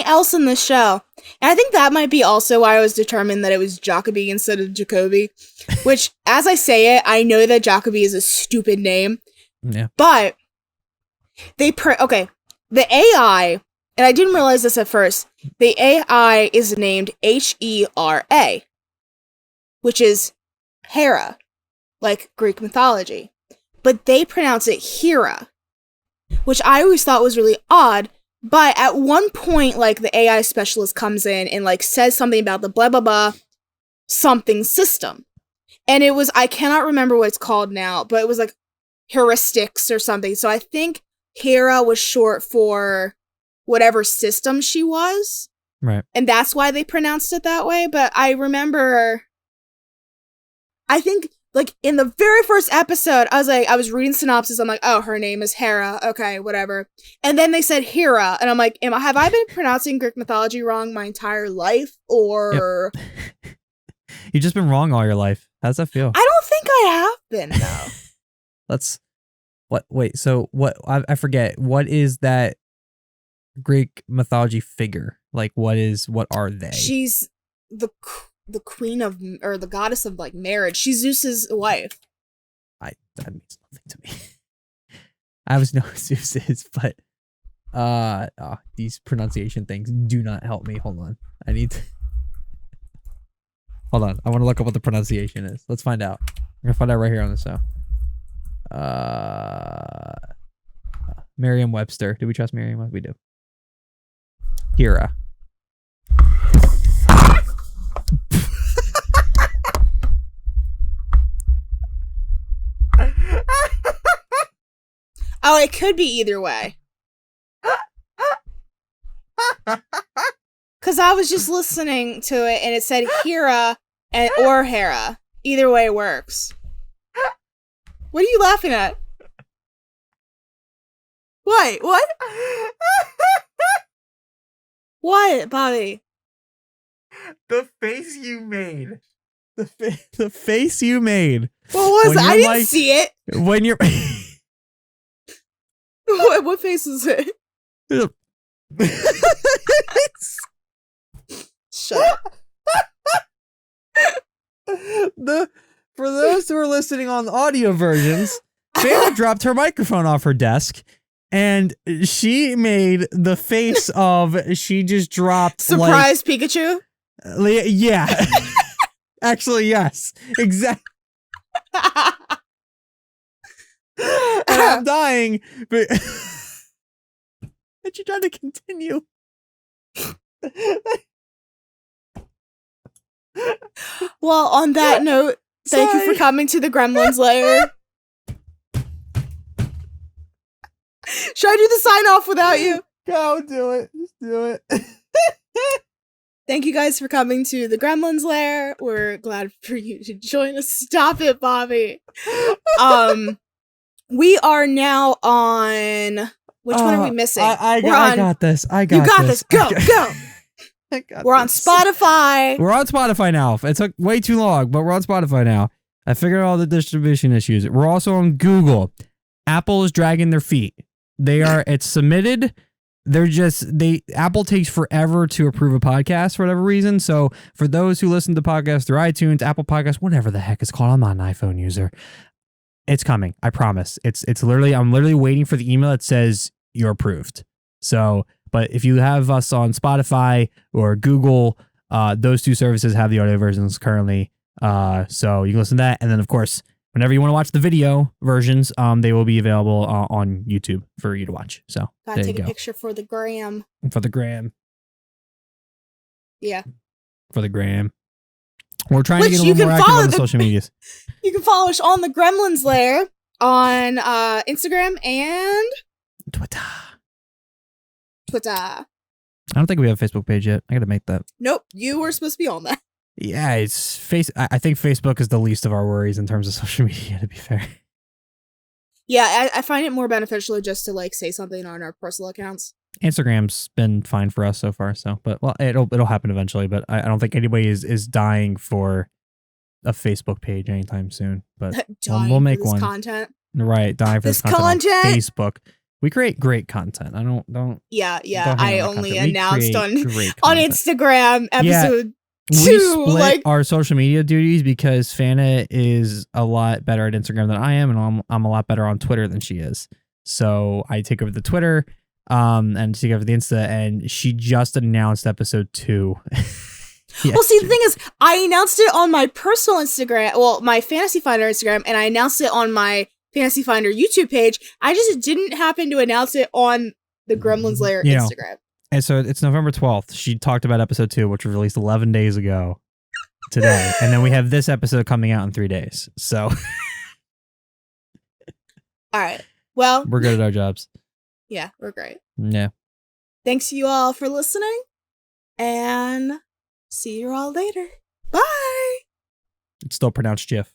[SPEAKER 1] else in the show. And I think that might be also why I was determined that it was Jacoby instead of Jacoby. Which, as I say it, I know that Jacoby is a stupid name.
[SPEAKER 2] Yeah.
[SPEAKER 1] But the AI, and I didn't realize this at first, the AI is named Hera, which is Hera, like Greek mythology. But they pronounce it Hera, which I always thought was really odd. But at one point, like, the AI specialist comes in and, like, says something about the blah, blah, blah, something system. And it was, I cannot remember what it's called now, but it was, like, heuristics or something. So I think Hera was short for whatever system she was.
[SPEAKER 2] Right.
[SPEAKER 1] And that's why they pronounced it that way. But I remember, I think, like, in the very first episode, I was reading synopsis. I'm like, oh, her name is Hera. Okay, whatever. And then they said Hera. And I'm like, have I been pronouncing Greek mythology wrong my entire life? Or...
[SPEAKER 2] Yep. You've just been wrong all your life. How's that feel?
[SPEAKER 1] I don't think I have been, though.
[SPEAKER 2] I forget. What is that Greek mythology figure? Like, what are they?
[SPEAKER 1] She's the queen of, or the goddess of, like, marriage. She's Zeus's wife.
[SPEAKER 2] That means nothing to me. I always know who Zeus is, but these pronunciation things do not help me. Hold on. Hold on. I want to look up what the pronunciation is. Let's find out. We're gonna find out right here on the show. Merriam-Webster. Do we trust Merriam-Webster? We do. Hera.
[SPEAKER 1] Oh, it could be either way. Because I was just listening to it and it said Hera or Hera. Either way works. What are you laughing at? What? What, Bobby?
[SPEAKER 2] The face you made. The face you made.
[SPEAKER 1] What was it? I didn't see it.
[SPEAKER 2] When you're...
[SPEAKER 1] What face is it? Shut up.
[SPEAKER 2] For those who are listening on the audio versions, Fana dropped her microphone off her desk, and she made the face of, she just dropped
[SPEAKER 1] surprise Pikachu?
[SPEAKER 2] Yeah. Actually, yes. Exactly. And I'm dying, but and she tried to continue.
[SPEAKER 1] Well, on that note, thank you for coming to the Gremlin's Lair. Should I do the sign off without you?
[SPEAKER 2] Go, do it. Just do it.
[SPEAKER 1] Thank you guys for coming to the Gremlin's Lair. We're glad for you to join us. Stop it, Bobby. We are now on... Which one are we missing?
[SPEAKER 2] I got this. You got
[SPEAKER 1] this. Go. We're on Spotify.
[SPEAKER 2] We're on Spotify now. It took way too long, but we're on Spotify now. I figured out all the distribution issues. We're also on Google. Apple is dragging their feet. It's submitted. Apple takes forever to approve a podcast for whatever reason. So for those who listen to podcasts through iTunes, Apple Podcasts, whatever the heck it's called, I'm not an iPhone user. It's coming. I promise. I'm literally waiting for the email that says you're approved. So, but if you have us on Spotify or Google, those two services have the audio versions currently. So you can listen to that. And then of course, whenever you want to watch the video versions, they will be available on YouTube for you to watch. So
[SPEAKER 1] gotta take a picture for the gram.
[SPEAKER 2] For the gram.
[SPEAKER 1] Yeah.
[SPEAKER 2] For the gram. We're trying to get a little more active on the social medias.
[SPEAKER 1] You can follow us on the Gremlin's Lair on Instagram and
[SPEAKER 2] Twitter.
[SPEAKER 1] I
[SPEAKER 2] don't think we have a Facebook page yet. I gotta make that.
[SPEAKER 1] Nope, you were supposed to be on that.
[SPEAKER 2] Yeah, I think Facebook is the least of our worries in terms of social media, to be fair.
[SPEAKER 1] Yeah, I find it more beneficial just to like say something on our personal accounts.
[SPEAKER 2] Instagram's been fine for us so far, but it'll happen eventually. But I don't think anybody is dying for a Facebook page anytime soon. But we'll make one.
[SPEAKER 1] Content.
[SPEAKER 2] Right, dying for this content on Facebook. We create great content. I don't.
[SPEAKER 1] Yeah.
[SPEAKER 2] Don't
[SPEAKER 1] I only announced on Instagram episode 2.
[SPEAKER 2] We split our social media duties because Fana is a lot better at Instagram than I am, and I'm a lot better on Twitter than she is. So I take over the Twitter, and take over the Insta, and she just announced episode 2.
[SPEAKER 1] Well, see, the thing is, I announced it on my personal Instagram, well, my Fantasy Finder Instagram, and I announced it on my Fantasy Finder YouTube page. I just didn't happen to announce it on the Gremlin's Lair Instagram.
[SPEAKER 2] And so it's November 12th. She talked about episode 2, which was released 11 days ago today. And then we have this episode coming out in 3 days. So.
[SPEAKER 1] All right. Well.
[SPEAKER 2] We're good at our jobs.
[SPEAKER 1] Yeah, we're great.
[SPEAKER 2] Yeah.
[SPEAKER 1] Thanks you all for listening. And see you all later. Bye.
[SPEAKER 2] It's still pronounced Jiff.